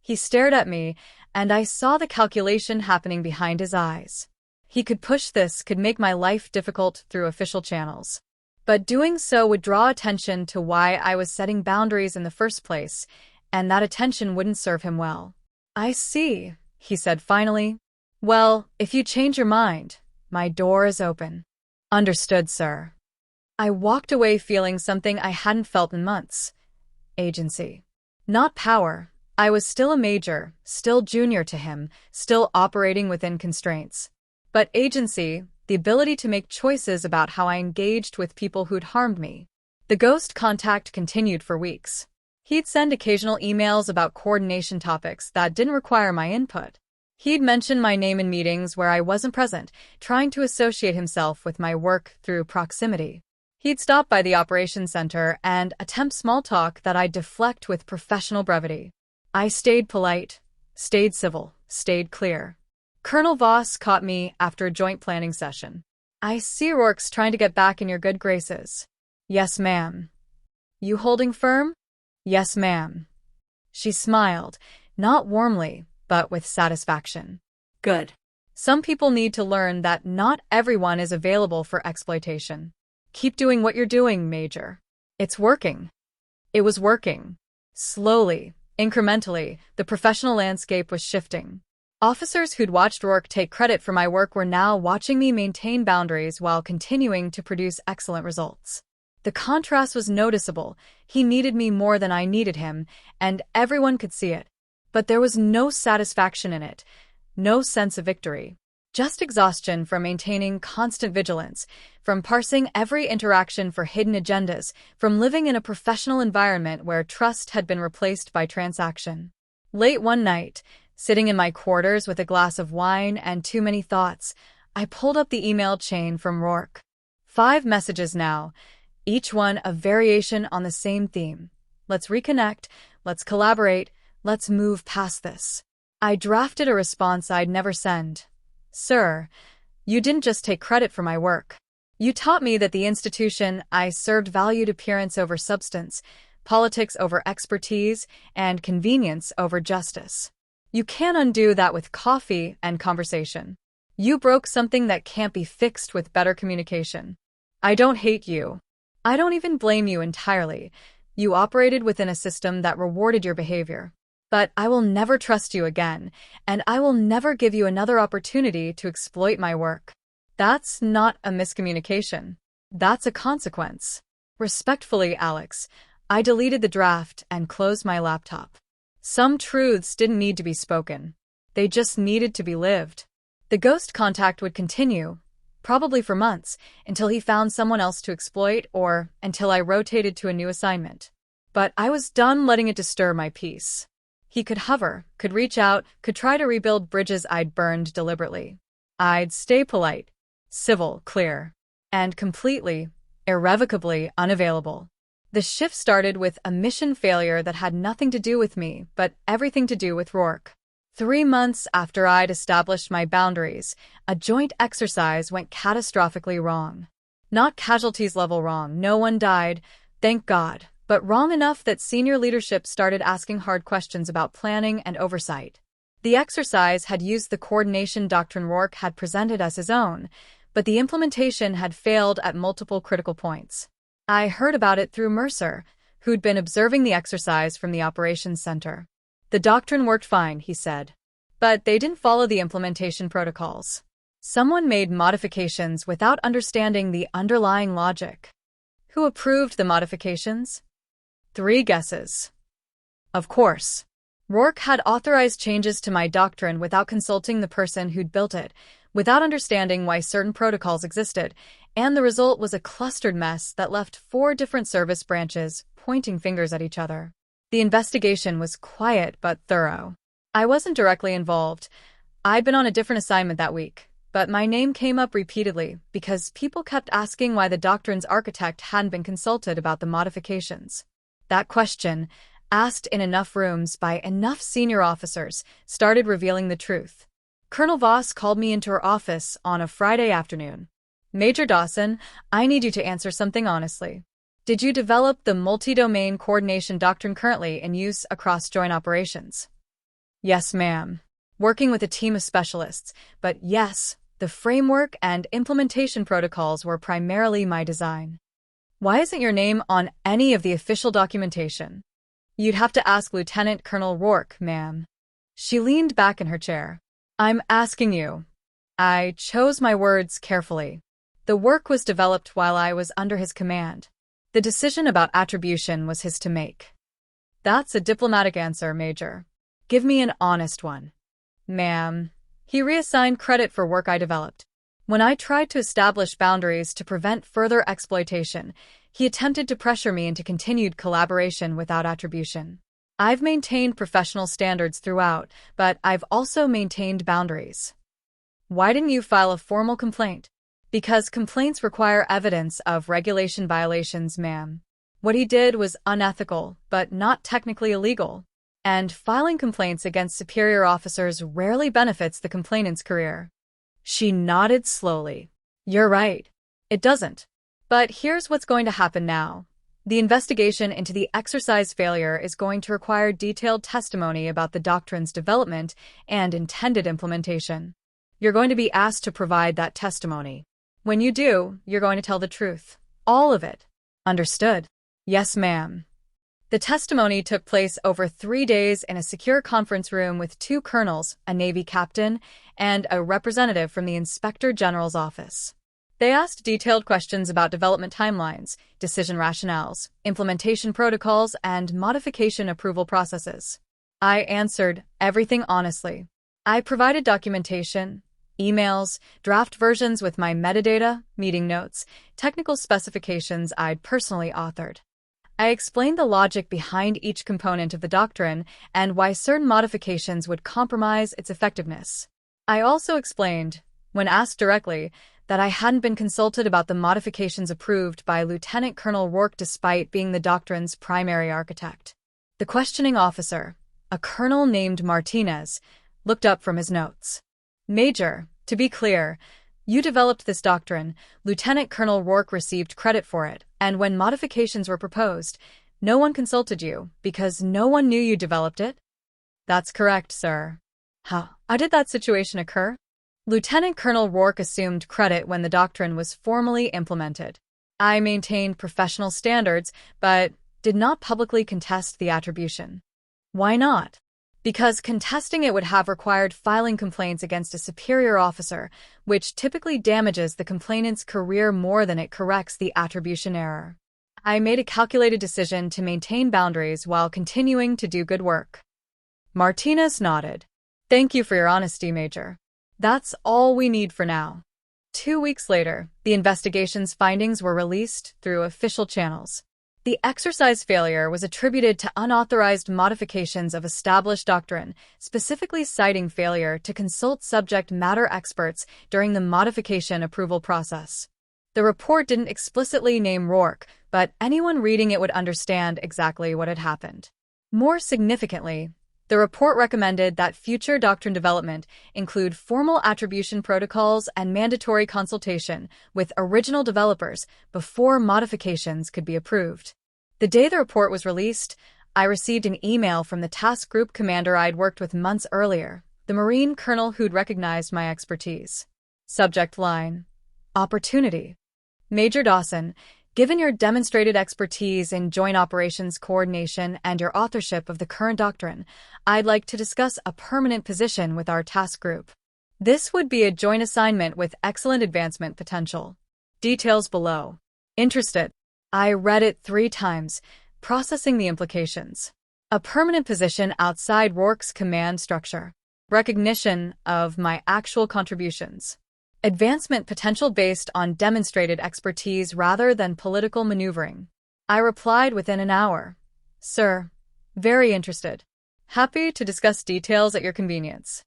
He stared at me, and I saw the calculation happening behind his eyes. He could push this, could make my life difficult through official channels. But doing so would draw attention to why I was setting boundaries in the first place, and that attention wouldn't serve him well. I see, he said finally. Well, if you change your mind, my door is open. Understood, sir. I walked away feeling something I hadn't felt in months, Agency. Not power. I was still a major, still junior to him, still operating within constraints. But agency, the ability to make choices about how I engaged with people who'd harmed me. The ghost contact continued for weeks. He'd send occasional emails about coordination topics that didn't require my input. He'd mention my name in meetings where I wasn't present, trying to associate himself with my work through proximity. He'd stop by the operations center and attempt small talk that I'd deflect with professional brevity. I stayed polite, stayed civil, stayed clear. Colonel Voss caught me after a joint planning session. "I see Rourke's trying to get back in your good graces." "Yes, ma'am." "You holding firm?" "Yes, ma'am." She smiled, not warmly, but with satisfaction. "Good. Some people need to learn that not everyone is available for exploitation. Keep doing what you're doing, Major. It's working." It was working. Slowly, incrementally, the professional landscape was shifting. Officers who'd watched Rourke take credit for my work were now watching me maintain boundaries while continuing to produce excellent results. The contrast was noticeable. He needed me more than I needed him, and everyone could see it. But there was no satisfaction in it, no sense of victory. Just exhaustion from maintaining constant vigilance, from parsing every interaction for hidden agendas, from living in a professional environment where trust had been replaced by transaction. Late one night, sitting in my quarters with a glass of wine and too many thoughts, I pulled up the email chain from Rourke. 5 messages now, each one a variation on the same theme. Let's reconnect, let's collaborate, let's move past this. I drafted a response I'd never send. "Sir, you didn't just take credit for my work. You taught me that the institution I served valued appearance over substance, politics over expertise, and convenience over justice. You can't undo that with coffee and conversation. You broke something that can't be fixed with better communication. I don't hate you. I don't even blame you entirely. You operated within a system that rewarded your behavior. But I will never trust you again, and I will never give you another opportunity to exploit my work. That's not a miscommunication. That's a consequence. Respectfully, Alex." I deleted the draft and closed my laptop. Some truths didn't need to be spoken. They just needed to be lived. The ghost contact would continue, probably for months, until he found someone else to exploit or until I rotated to a new assignment. But I was done letting it disturb my peace. He could hover, could reach out, could try to rebuild bridges I'd burned deliberately. I'd stay polite, civil, clear, and completely, irrevocably unavailable. The shift started with a mission failure that had nothing to do with me, but everything to do with Rourke. 3 months after I'd established my boundaries, a joint exercise went catastrophically wrong. Not casualties level wrong, no one died, thank God, but wrong enough that senior leadership started asking hard questions about planning and oversight. The exercise had used the coordination doctrine Rourke had presented as his own, but the implementation had failed at multiple critical points. I heard about it through Mercer, who'd been observing the exercise from the operations center. "The doctrine worked fine," he said. "But they didn't follow the implementation protocols. Someone made modifications without understanding the underlying logic." Who approved the modifications? 3 guesses. Of course. Rourke had authorized changes to my doctrine without consulting the person who'd built it, without understanding why certain protocols existed, and the result was a clustered mess that left 4 different service branches pointing fingers at each other. The investigation was quiet but thorough. I wasn't directly involved. I'd been on a different assignment that week, but my name came up repeatedly because people kept asking why the doctrine's architect hadn't been consulted about the modifications. That question, asked in enough rooms by enough senior officers, started revealing the truth. Colonel Voss called me into her office on a Friday afternoon. "Major Dawson, I need you to answer something honestly. Did you develop the multi-domain coordination doctrine currently in use across joint operations?" "Yes, ma'am. Working with a team of specialists, but yes, the framework and implementation protocols were primarily my design." "Why isn't your name on any of the official documentation?" "You'd have to ask Lieutenant Colonel Rourke, ma'am." She leaned back in her chair. "I'm asking you." I chose my words carefully. The work was developed while I was under his command. The decision about attribution was his to make. That's a diplomatic answer, Major. Give me an honest one. Ma'am. He reassigned credit for work I developed. When I tried to establish boundaries to prevent further exploitation, he attempted to pressure me into continued collaboration without attribution. I've maintained professional standards throughout, but I've also maintained boundaries. Why didn't you file a formal complaint? Because complaints require evidence of regulation violations, ma'am. What he did was unethical, but not technically illegal. And filing complaints against superior officers rarely benefits the complainant's career. She nodded slowly. You're right. It doesn't. But here's what's going to happen now. The investigation into the exercise failure is going to require detailed testimony about the doctrine's development and intended implementation. You're going to be asked to provide that testimony. When you do, you're going to tell the truth. All of it. Understood? Yes, ma'am. The testimony took place over 3 days in a secure conference room with 2 colonels, a Navy captain, and a representative from the Inspector General's office. They asked detailed questions about development timelines, decision rationales, implementation protocols, and modification approval processes. I answered everything honestly. I provided documentation, emails, draft versions with my metadata, meeting notes, technical specifications I'd personally authored. I explained the logic behind each component of the doctrine and why certain modifications would compromise its effectiveness. I also explained, when asked directly, that I hadn't been consulted about the modifications approved by Lieutenant Colonel Rourke despite being the doctrine's primary architect. The questioning officer, a colonel named Martinez, looked up from his notes. Major, to be clear, you developed this doctrine, Lieutenant Colonel Rourke received credit for it, and when modifications were proposed, no one consulted you because no one knew you developed it? That's correct, sir. How did that situation occur? Lieutenant Colonel Rourke assumed credit when the doctrine was formally implemented. I maintained professional standards, but did not publicly contest the attribution. Why not? Because contesting it would have required filing complaints against a superior officer, which typically damages the complainant's career more than it corrects the attribution error. I made a calculated decision to maintain boundaries while continuing to do good work. Martinez nodded. Thank you for your honesty, Major. That's all we need for now. 2 weeks later, the investigation's findings were released through official channels. The exercise failure was attributed to unauthorized modifications of established doctrine, specifically citing failure to consult subject matter experts during the modification approval process. The report didn't explicitly name Rourke, but anyone reading it would understand exactly what had happened. More significantly, the report recommended that future doctrine development include formal attribution protocols and mandatory consultation with original developers before modifications could be approved. The day the report was released, I received an email from the task group commander I'd worked with months earlier, the Marine colonel who'd recognized my expertise. Subject line: Opportunity. Major Dawson, given your demonstrated expertise in joint operations coordination and your authorship of the current doctrine, I'd like to discuss a permanent position with our task group. This would be a joint assignment with excellent advancement potential. Details below. Interested? I read it 3 times, processing the implications. A permanent position outside Rourke's command structure. Recognition of my actual contributions. Advancement potential based on demonstrated expertise rather than political maneuvering. I replied within an hour. Sir, very interested. Happy to discuss details at your convenience.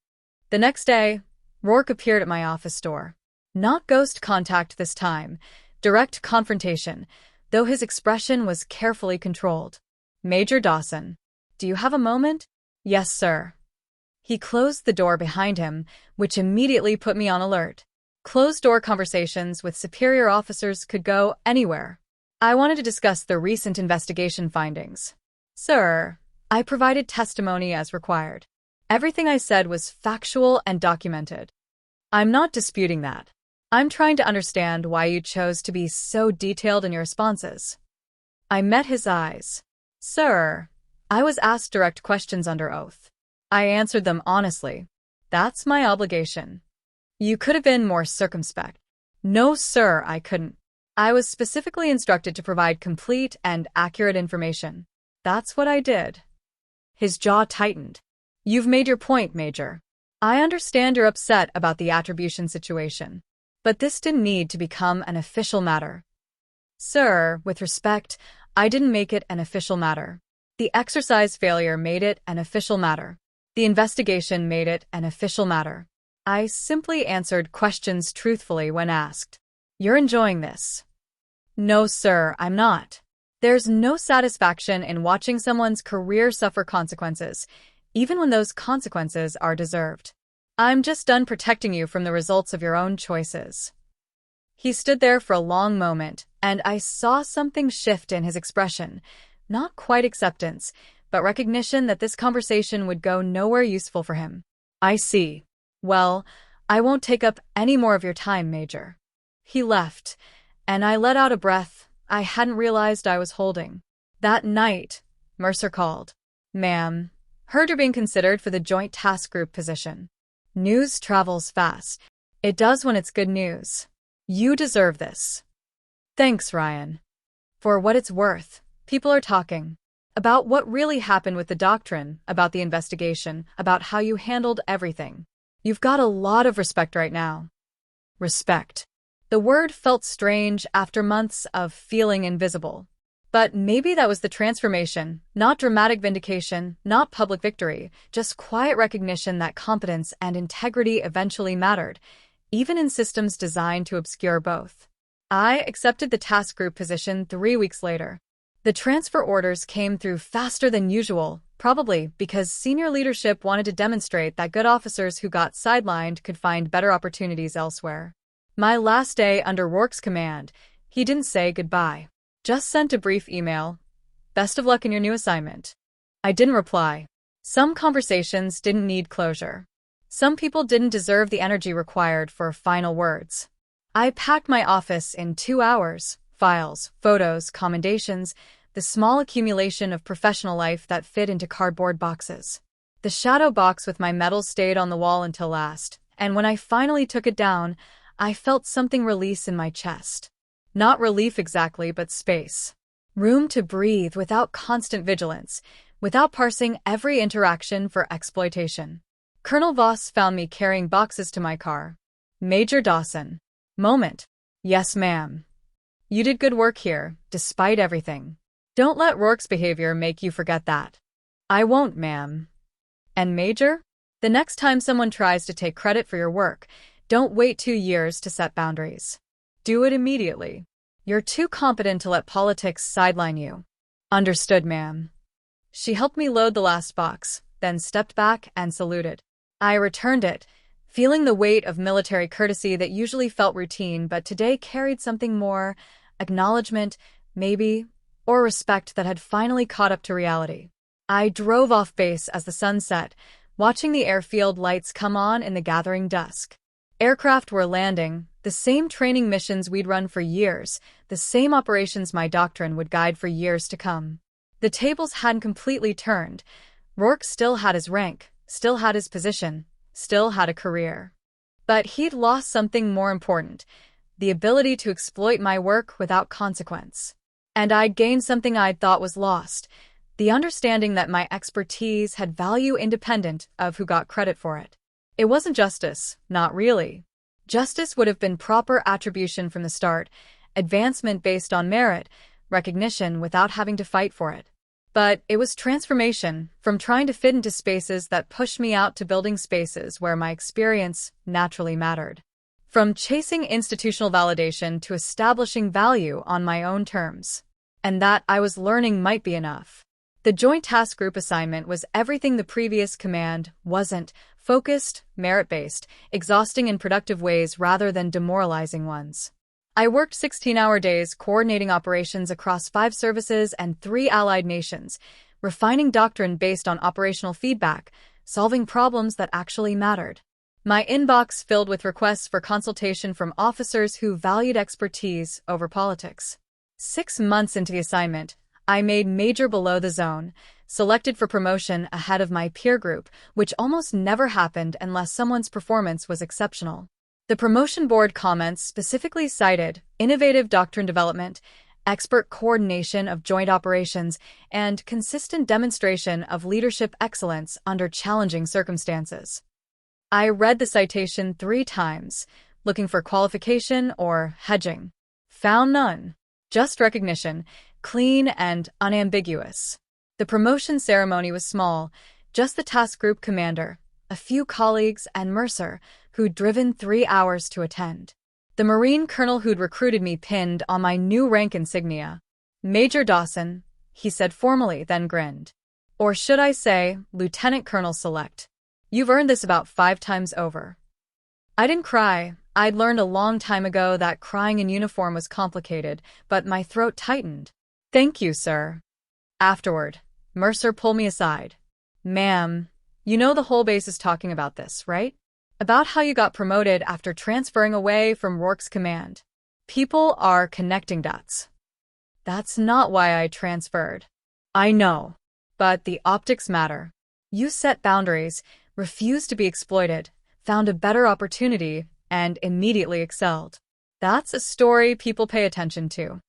The next day, Rourke appeared at my office door. Not ghost contact this time, direct confrontation, though his expression was carefully controlled. Major Dawson, do you have a moment? Yes, sir. He closed the door behind him, which immediately put me on alert. Closed-door conversations with superior officers could go anywhere. I wanted to discuss the recent investigation findings. Sir, I provided testimony as required. Everything I said was factual and documented. I'm not disputing that. I'm trying to understand why you chose to be so detailed in your responses. I met his eyes. Sir, I was asked direct questions under oath. I answered them honestly. That's my obligation. You could have been more circumspect. No, sir, I couldn't. I was specifically instructed to provide complete and accurate information. That's what I did. His jaw tightened. You've made your point, Major. I understand you're upset about the attribution situation. But this didn't need to become an official matter. Sir, with respect, I didn't make it an official matter. The exercise failure made it an official matter. The investigation made it an official matter. I simply answered questions truthfully when asked. You're enjoying this? No, sir, I'm not. There's no satisfaction in watching someone's career suffer consequences, even when those consequences are deserved. I'm just done protecting you from the results of your own choices. He stood there for a long moment, and I saw something shift in his expression. Not quite acceptance, but recognition that this conversation would go nowhere useful for him. I see. Well, I won't take up any more of your time, Major. He left, and I let out a breath I hadn't realized I was holding. That night, Mercer called. Ma'am, heard you're being considered for the Joint Task Group position. News travels fast. It does when it's good news. You deserve this. Thanks, Ryan. For what it's worth, people are talking about what really happened with the doctrine, about the investigation, about how you handled everything. You've got a lot of respect right now. Respect. The word felt strange after months of feeling invisible. But maybe that was the transformation, not dramatic vindication, not public victory, just quiet recognition that competence and integrity eventually mattered, even in systems designed to obscure both. I accepted the task group position 3 weeks later. The transfer orders came through faster than usual, probably because senior leadership wanted to demonstrate that good officers who got sidelined could find better opportunities elsewhere. My last day under Rourke's command, he didn't say goodbye. Just sent a brief email. Best of luck in your new assignment. I didn't reply. Some conversations didn't need closure. Some people didn't deserve the energy required for final words. I packed my office in 2 hours. Files, photos, commendations, the small accumulation of professional life that fit into cardboard boxes. The shadow box with my medals stayed on the wall until last, and when I finally took it down, I felt something release in my chest. Not relief exactly, but space. Room to breathe without constant vigilance, without parsing every interaction for exploitation. Colonel Voss found me carrying boxes to my car. Major Dawson. Moment. Yes, ma'am. You did good work here, despite everything. Don't let Rourke's behavior make you forget that. I won't, ma'am. And Major? The next time someone tries to take credit for your work, don't wait 2 years to set boundaries. Do it immediately. You're too competent to let politics sideline you. Understood, ma'am. She helped me load the last box, then stepped back and saluted. I returned it, feeling the weight of military courtesy that usually felt routine but today carried something more, acknowledgement, maybe, or respect that had finally caught up to reality. I drove off base as the sun set, watching the airfield lights come on in the gathering dusk. Aircraft were landing, the same training missions we'd run for years, the same operations my doctrine would guide for years to come. The tables hadn't completely turned. Rourke still had his rank, still had his position, still had a career. But he'd lost something more important, the ability to exploit my work without consequence. And I'd gained something I'd thought was lost, the understanding that my expertise had value independent of who got credit for it. It wasn't justice, not really. Justice would have been proper attribution from the start, advancement based on merit, recognition without having to fight for it. But it was transformation, from trying to fit into spaces that pushed me out to building spaces where my experience naturally mattered. From chasing institutional validation to establishing value on my own terms. And that, I was learning, might be enough. The Joint Task Group assignment was everything the previous command wasn't: focused, merit-based, exhausting in productive ways rather than demoralizing ones. I worked 16-hour days coordinating operations across 5 services and 3 allied nations, refining doctrine based on operational feedback, solving problems that actually mattered. My inbox filled with requests for consultation from officers who valued expertise over politics. 6 months into the assignment, I made major below the zone, selected for promotion ahead of my peer group, which almost never happened unless someone's performance was exceptional. The promotion board comments specifically cited innovative doctrine development expert coordination of joint operations, and consistent demonstration of leadership excellence under challenging circumstances. I read the citation 3 times, looking for qualification or hedging. Found none. Just recognition, clean and unambiguous. The promotion ceremony was small, just the task group commander, a few colleagues, and Mercer, who'd driven 3 hours to attend. The Marine colonel who'd recruited me pinned on my new rank insignia. Major Dawson, he said formally, then grinned. Or should I say, Lieutenant Colonel Select. You've earned this about 5 times over. I didn't cry. I'd learned a long time ago that crying in uniform was complicated, but my throat tightened. Thank you, sir. Afterward, Mercer pulled me aside. Ma'am, you know the whole base is talking about this, right? About how you got promoted after transferring away from Rourke's command. People are connecting dots. That's not why I transferred. I know. But the optics matter. You set boundaries, refused to be exploited, found a better opportunity, and immediately excelled. That's a story people pay attention to.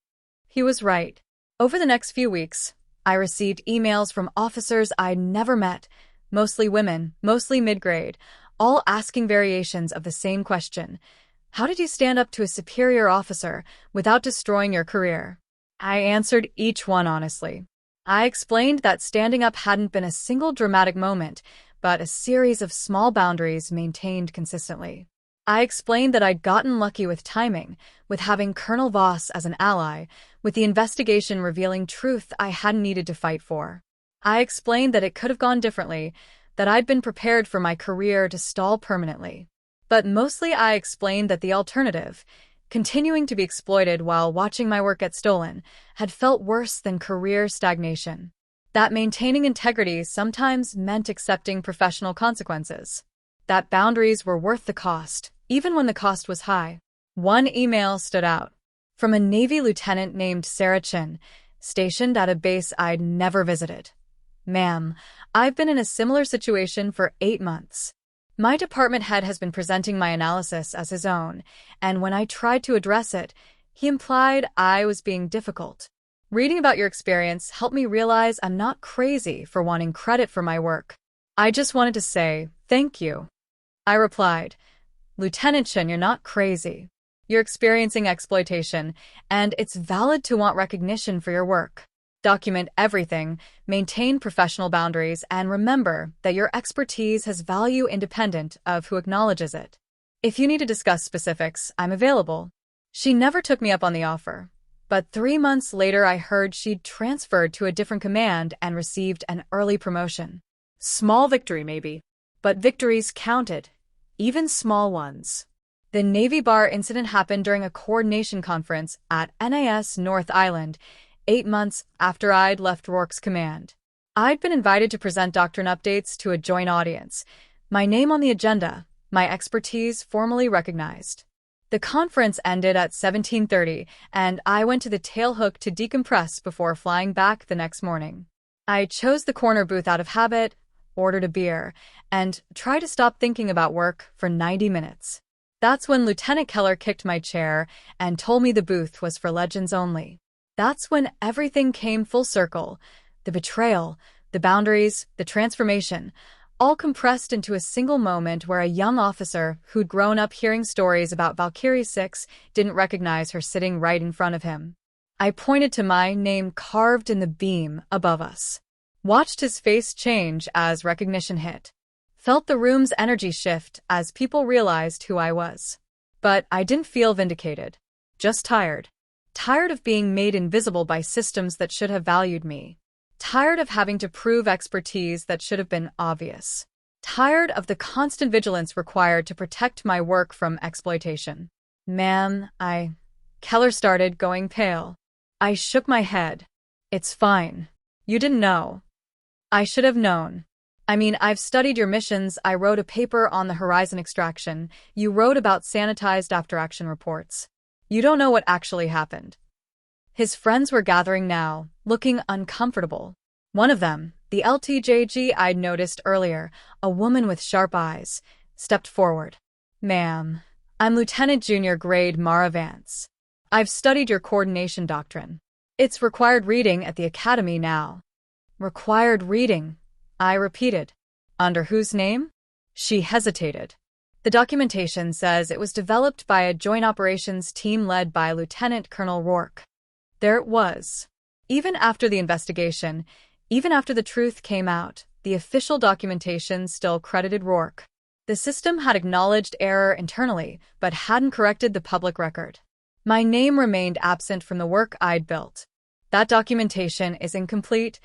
He was right. Over the next few weeks, I received emails from officers I'd never met, mostly women, mostly mid-grade, all asking variations of the same question. How did you stand up to a superior officer without destroying your career? I answered each one honestly. I explained that standing up hadn't been a single dramatic moment, but a series of small boundaries maintained consistently. I explained that I'd gotten lucky with timing, with having Colonel Voss as an ally, with the investigation revealing truth I hadn't needed to fight for. I explained that it could have gone differently, that I'd been prepared for my career to stall permanently. But mostly I explained that the alternative, continuing to be exploited while watching my work get stolen, had felt worse than career stagnation. That maintaining integrity sometimes meant accepting professional consequences. That boundaries were worth the cost, even when the cost was high. One email stood out. From a Navy lieutenant named Sarah Chin, stationed at a base I'd never visited. Ma'am, I've been in a similar situation for 8 months. My department head has been presenting my analysis as his own, and when I tried to address it, he implied I was being difficult. Reading about your experience helped me realize I'm not crazy for wanting credit for my work. I just wanted to say, thank you. I replied, Lieutenant Chin, you're not crazy. You're experiencing exploitation, and it's valid to want recognition for your work. Document everything, maintain professional boundaries, and remember that your expertise has value independent of who acknowledges it. If you need to discuss specifics, I'm available. She never took me up on the offer, but 3 months later I heard she'd transferred to a different command and received an early promotion. Small victory, maybe, but victories counted, even small ones. The Navy Bar incident happened during a coordination conference at NAS North Island, 8 months after I'd left Rourke's command. I'd been invited to present doctrine updates to a joint audience, my name on the agenda, my expertise formally recognized. The conference ended at 17:30, and I went to the tailhook to decompress before flying back the next morning. I chose the corner booth out of habit, ordered a beer, and tried to stop thinking about work for 90 minutes. That's when Lieutenant Keller kicked my chair and told me the booth was for legends only. That's when everything came full circle. The betrayal, the boundaries, the transformation, all compressed into a single moment where a young officer who'd grown up hearing stories about Valkyrie 6 didn't recognize her sitting right in front of him. I pointed to my name carved in the beam above us. Watched his face change as recognition hit. Felt the room's energy shift as people realized who I was. But I didn't feel vindicated. Just tired. Tired of being made invisible by systems that should have valued me. Tired of having to prove expertise that should have been obvious. Tired of the constant vigilance required to protect my work from exploitation. Ma'am, Keller started going pale. I shook my head. It's fine. You didn't know. I should have known. I mean, I've studied your missions. I wrote a paper on the Horizon extraction. You wrote about sanitized after-action reports. You don't know what actually happened. His friends were gathering now, looking uncomfortable. One of them, the LTJG I'd noticed earlier, a woman with sharp eyes, stepped forward. Ma'am, I'm Lieutenant Junior Grade Mara Vance. I've studied your coordination doctrine. It's required reading at the academy now. Required reading, I repeated. Under whose name? She hesitated. The documentation says it was developed by a joint operations team led by Lieutenant Colonel Rourke. There it was. Even after the investigation, even after the truth came out, the official documentation still credited Rourke. The system had acknowledged error internally, but hadn't corrected the public record. My name remained absent from the work I'd built. That documentation is incomplete,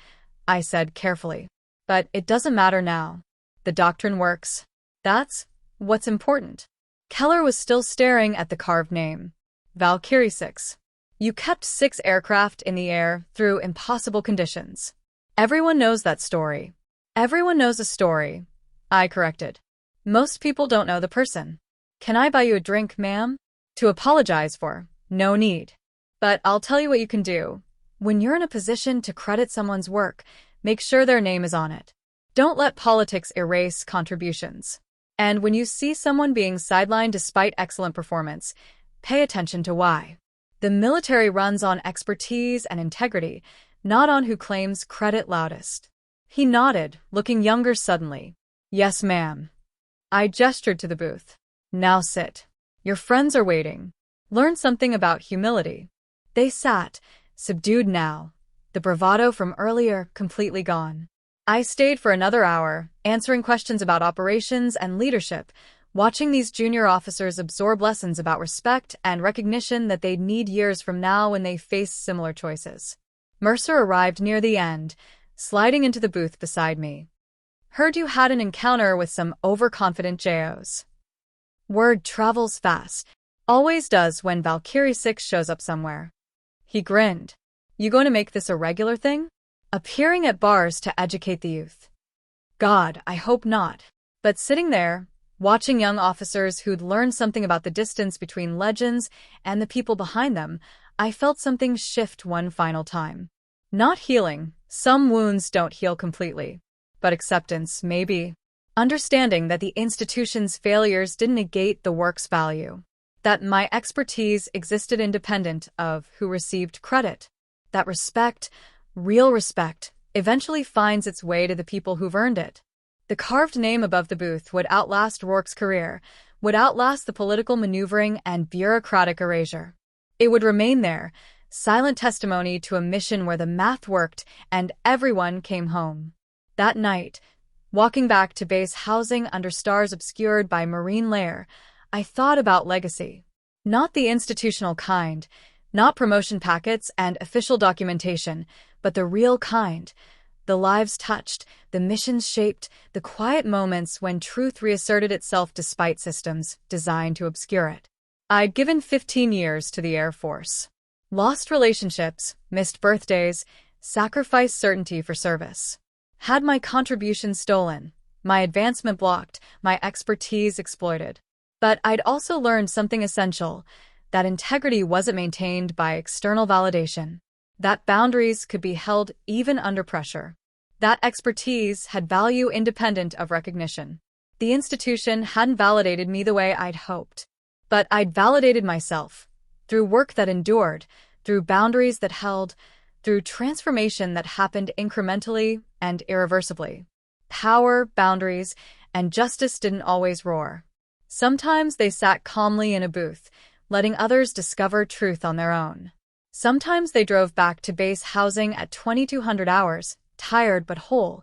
I said carefully. But it doesn't matter now. The doctrine works. That's what's important. Keller was still staring at the carved name. Valkyrie 6. You kept 6 aircraft in the air through impossible conditions. Everyone knows that story. Everyone knows a story, I corrected. Most people don't know the person. Can I buy you a drink, ma'am? To apologize for, no need. But I'll tell you what you can do. When you're in a position to credit someone's work, make sure their name is on it. Don't let politics erase contributions. And when you see someone being sidelined despite excellent performance, pay attention to why. The military runs on expertise and integrity, not on who claims credit loudest. He nodded, looking younger suddenly. Yes, ma'am. I gestured to the booth. Now sit. Your friends are waiting. Learn something about humility. They sat, subdued now, the bravado from earlier completely gone. I stayed for another hour, answering questions about operations and leadership, watching these junior officers absorb lessons about respect and recognition that they'd need years from now when they face similar choices. Mercer arrived near the end, sliding into the booth beside me. Heard you had an encounter with some overconfident JOs. Word travels fast. Always does when Valkyrie 6 shows up somewhere. He grinned. You going to make this a regular thing? Appearing at bars to educate the youth. God, I hope not. But sitting there, watching young officers who'd learned something about the distance between legends and the people behind them, I felt something shift one final time. Not healing. Some wounds don't heal completely. But acceptance, maybe. Understanding that the institution's failures didn't negate the work's value. That my expertise existed independent of who received credit. That respect, real respect, eventually finds its way to the people who've earned it. The carved name above the booth would outlast Rourke's career, would outlast the political maneuvering and bureaucratic erasure. It would remain there, silent testimony to a mission where the math worked and everyone came home. That night, walking back to base housing under stars obscured by marine layer, I thought about legacy. Not the institutional kind, not promotion packets and official documentation, but the real kind. The lives touched, the missions shaped, the quiet moments when truth reasserted itself despite systems designed to obscure it. I'd given 15 years to the Air Force. Lost relationships, missed birthdays, sacrificed certainty for service. Had my contribution stolen, my advancement blocked, my expertise exploited. But I'd also learned something essential, that integrity wasn't maintained by external validation, that boundaries could be held even under pressure, that expertise had value independent of recognition. The institution hadn't validated me the way I'd hoped, but I'd validated myself, through work that endured, through boundaries that held, through transformation that happened incrementally and irreversibly. Power, boundaries, and justice didn't always roar. Sometimes they sat calmly in a booth, letting others discover truth on their own. Sometimes they drove back to base housing at 2200 hours, tired but whole,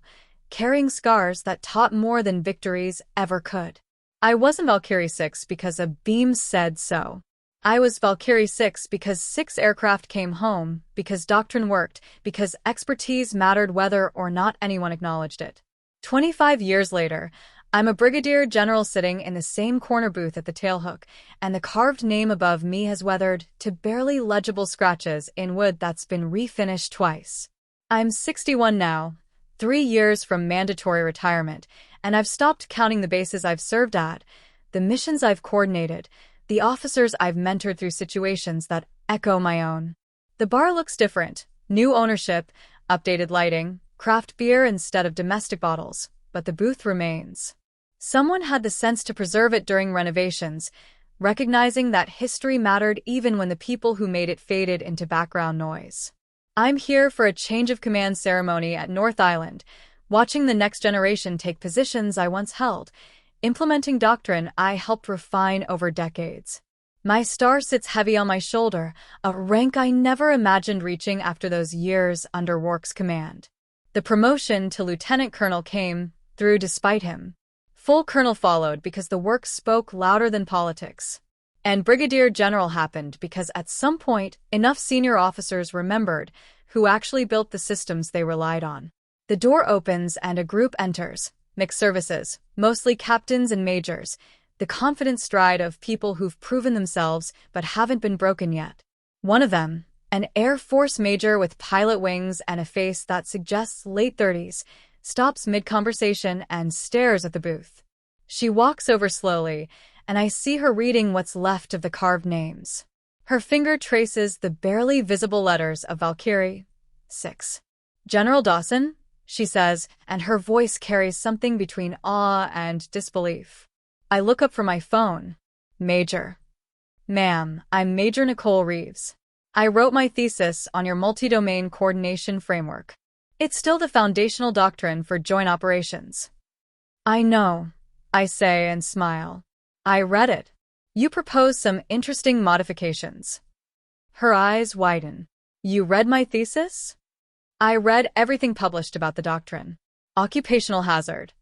carrying scars that taught more than victories ever could. I wasn't Valkyrie 6 because a beam said so. I was Valkyrie 6 because 6 aircraft came home, because doctrine worked, because expertise mattered whether or not anyone acknowledged it. 25 years later, I'm a brigadier general sitting in the same corner booth at the tailhook, and the carved name above me has weathered to barely legible scratches in wood that's been refinished twice. I'm 61 now, 3 years from mandatory retirement, and I've stopped counting the bases I've served at, the missions I've coordinated, the officers I've mentored through situations that echo my own. The bar looks different, new ownership, updated lighting, craft beer instead of domestic bottles, but the booth remains. Someone had the sense to preserve it during renovations, recognizing that history mattered even when the people who made it faded into background noise. I'm here for a change of command ceremony at North Island, watching the next generation take positions I once held, implementing doctrine I helped refine over decades. My star sits heavy on my shoulder, a rank I never imagined reaching after those years under Rourke's command. The promotion to lieutenant colonel came through despite him. Full colonel followed because the work spoke louder than politics. And brigadier general happened because at some point, enough senior officers remembered who actually built the systems they relied on. The door opens and a group enters. Mixed services, mostly captains and majors, the confident stride of people who've proven themselves but haven't been broken yet. One of them, an Air Force major with pilot wings and a face that suggests late 30s, stops mid-conversation and stares at the booth. She walks over slowly, and I see her reading what's left of the carved names. Her finger traces the barely visible letters of Valkyrie. 6. General Dawson, she says, and her voice carries something between awe and disbelief. I look up from my phone. Major. Ma'am, I'm Major Nicole Reeves. I wrote my thesis on your multi-domain coordination framework. It's still the foundational doctrine for joint operations. I know, I say and smile. I read it. You propose some interesting modifications. Her eyes widen. You read my thesis? I read everything published about the doctrine. Occupational hazard.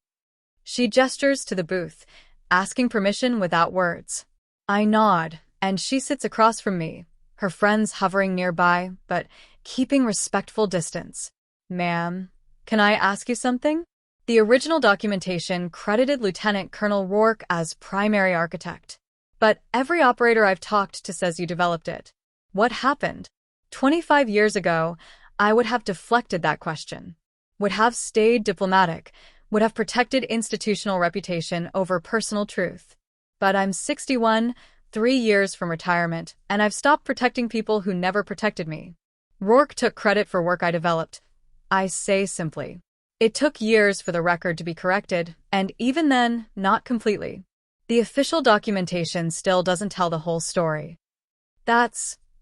She gestures to the booth, asking permission without words. I nod, and she sits across from me, her friends hovering nearby, but keeping respectful distance. Ma'am, can I ask you something? The original documentation credited Lieutenant Colonel Rourke as primary architect. But every operator I've talked to says you developed it. What happened? 25 years ago, I would have deflected that question, would have stayed diplomatic, would have protected institutional reputation over personal truth. But I'm 61, 3 years from retirement, and I've stopped protecting people who never protected me. Rourke took credit for work I developed. I say simply. It took years for the record to be corrected, and even then, not completely. The official documentation still doesn't tell the whole story.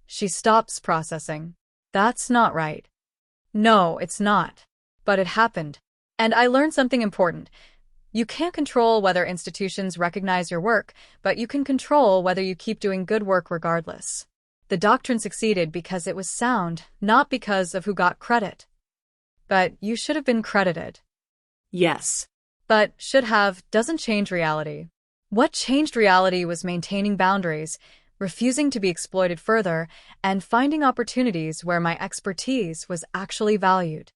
She stops processing. That's not right. No, it's not. But it happened. And I learned something important. You can't control whether institutions recognize your work, but you can control whether you keep doing good work regardless. The doctrine succeeded because it was sound, not because of who got credit. But you should have been credited. Yes. But should have doesn't change reality. What changed reality was maintaining boundaries, refusing to be exploited further, and finding opportunities where my expertise was actually valued.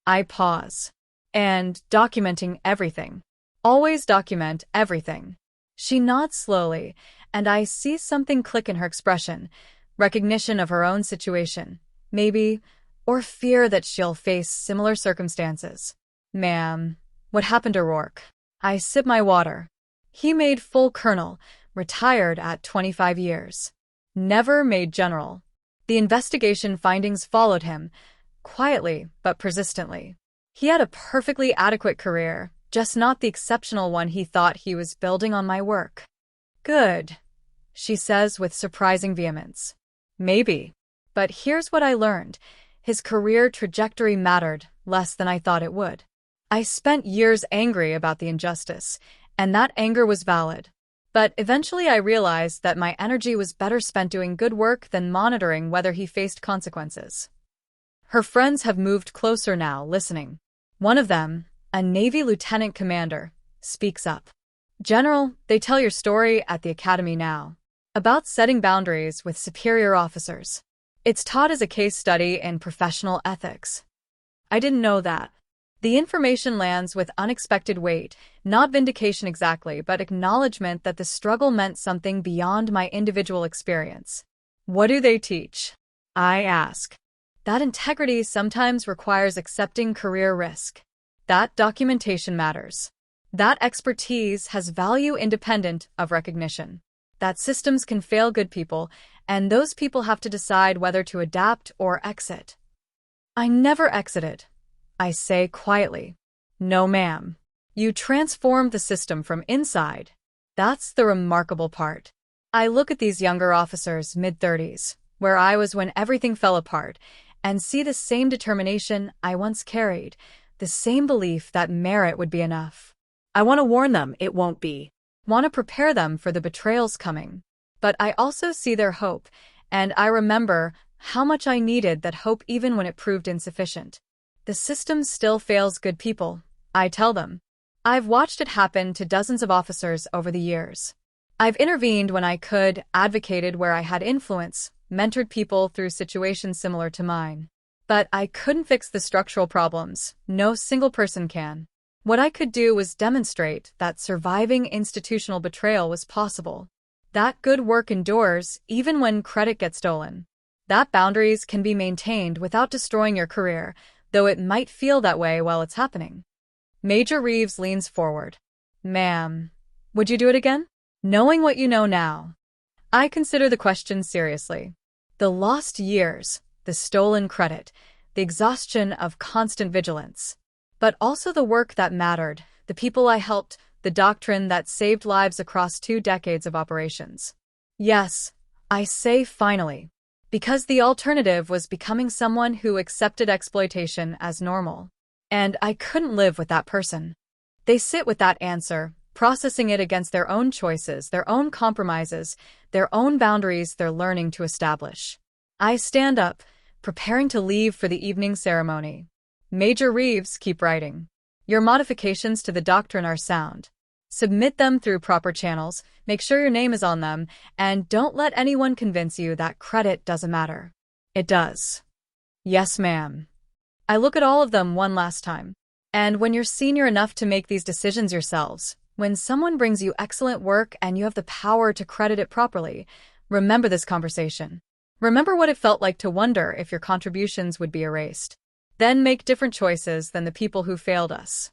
I pause. And documenting everything. Always document everything. She nods slowly, and I see something click in her expression, recognition of her own situation, maybe, or fear that she'll face similar circumstances. Ma'am, what happened to Rourke? I sip my water. He made full colonel, retired at 25 years. Never made general. The investigation findings followed him, quietly but persistently. He had a perfectly adequate career, just not the exceptional one he thought he was building on my work. Good, she says with surprising vehemence. Maybe. But here's what I learned. His career trajectory mattered less than I thought it would. I spent years angry about the injustice, and that anger was valid. But eventually I realized that my energy was better spent doing good work than monitoring whether he faced consequences. Her friends have moved closer now, listening. One of them, a Navy lieutenant commander, speaks up. General, they tell your story at the academy now. About setting boundaries with superior officers. It's taught as a case study in professional ethics. I didn't know that. The information lands with unexpected weight, not vindication exactly, but acknowledgement that the struggle meant something beyond my individual experience. What do they teach? I ask. That integrity sometimes requires accepting career risk. That documentation matters. That expertise has value independent of recognition. That systems can fail good people, and those people have to decide whether to adapt or exit. I never exited, I say quietly. No, ma'am. You transformed the system from inside. That's the remarkable part. I look at these younger officers, mid-30s, where I was when everything fell apart, and see the same determination I once carried, the same belief that merit would be enough. I want to warn them it won't be. Want to prepare them for the betrayals coming. But I also see their hope, and I remember how much I needed that hope even when it proved insufficient. The system still fails good people, I tell them. I've watched it happen to dozens of officers over the years. I've intervened when I could, advocated where I had influence, mentored people through situations similar to mine. But I couldn't fix the structural problems. No single person can. What I could do was demonstrate that surviving institutional betrayal was possible. That good work endures even when credit gets stolen. That boundaries can be maintained without destroying your career, though it might feel that way while it's happening. Major Reeves leans forward. Ma'am, would you do it again? Knowing what you know now. I consider the question seriously. The lost years, the stolen credit, the exhaustion of constant vigilance. But also the work that mattered, the people I helped, the doctrine that saved lives across 2 decades of operations. Yes, I say finally. Because the alternative was becoming someone who accepted exploitation as normal. And I couldn't live with that person. They sit with that answer, processing it against their own choices, their own compromises, their own boundaries they're learning to establish. I stand up, preparing to leave for the evening ceremony. Major Reeves, keep writing. Your modifications to the doctrine are sound. Submit them through proper channels, make sure your name is on them, and don't let anyone convince you that credit doesn't matter. It does. Yes, ma'am. I look at all of them one last time. And when you're senior enough to make these decisions yourselves, when someone brings you excellent work and you have the power to credit it properly, remember this conversation. Remember what it felt like to wonder if your contributions would be erased. Then make different choices than the people who failed us.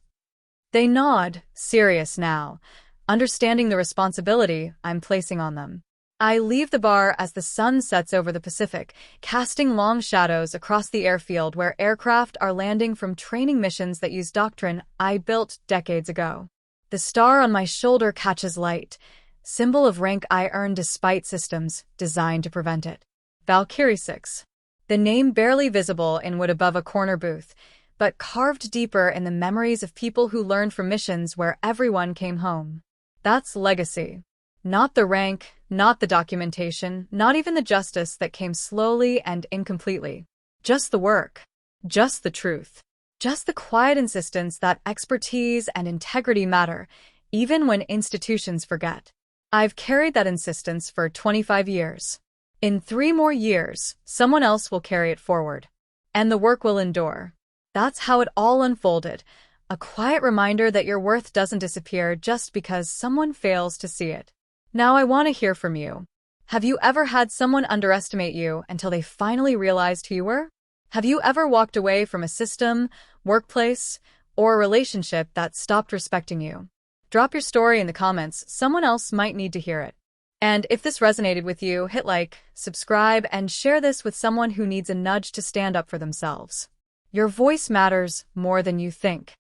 They nod, serious now, understanding the responsibility I'm placing on them. I leave the bar as the sun sets over the Pacific, casting long shadows across the airfield where aircraft are landing from training missions that use doctrine I built decades ago. The star on my shoulder catches light, symbol of rank I earned despite systems designed to prevent it. Valkyrie 6. The name barely visible in wood above a corner booth, but carved deeper in the memories of people who learned from missions where everyone came home. That's legacy. Not the rank, not the documentation, not even the justice that came slowly and incompletely. Just the work. Just the truth. Just the quiet insistence that expertise and integrity matter, even when institutions forget. I've carried that insistence for 25 years. In 3 more years, someone else will carry it forward. And the work will endure. That's how it all unfolded. A quiet reminder that your worth doesn't disappear just because someone fails to see it. Now I want to hear from you. Have you ever had someone underestimate you until they finally realized who you were? Have you ever walked away from a system, workplace, or a relationship that stopped respecting you? Drop your story in the comments. Someone else might need to hear it. And if this resonated with you, hit like, subscribe, and share this with someone who needs a nudge to stand up for themselves. Your voice matters more than you think.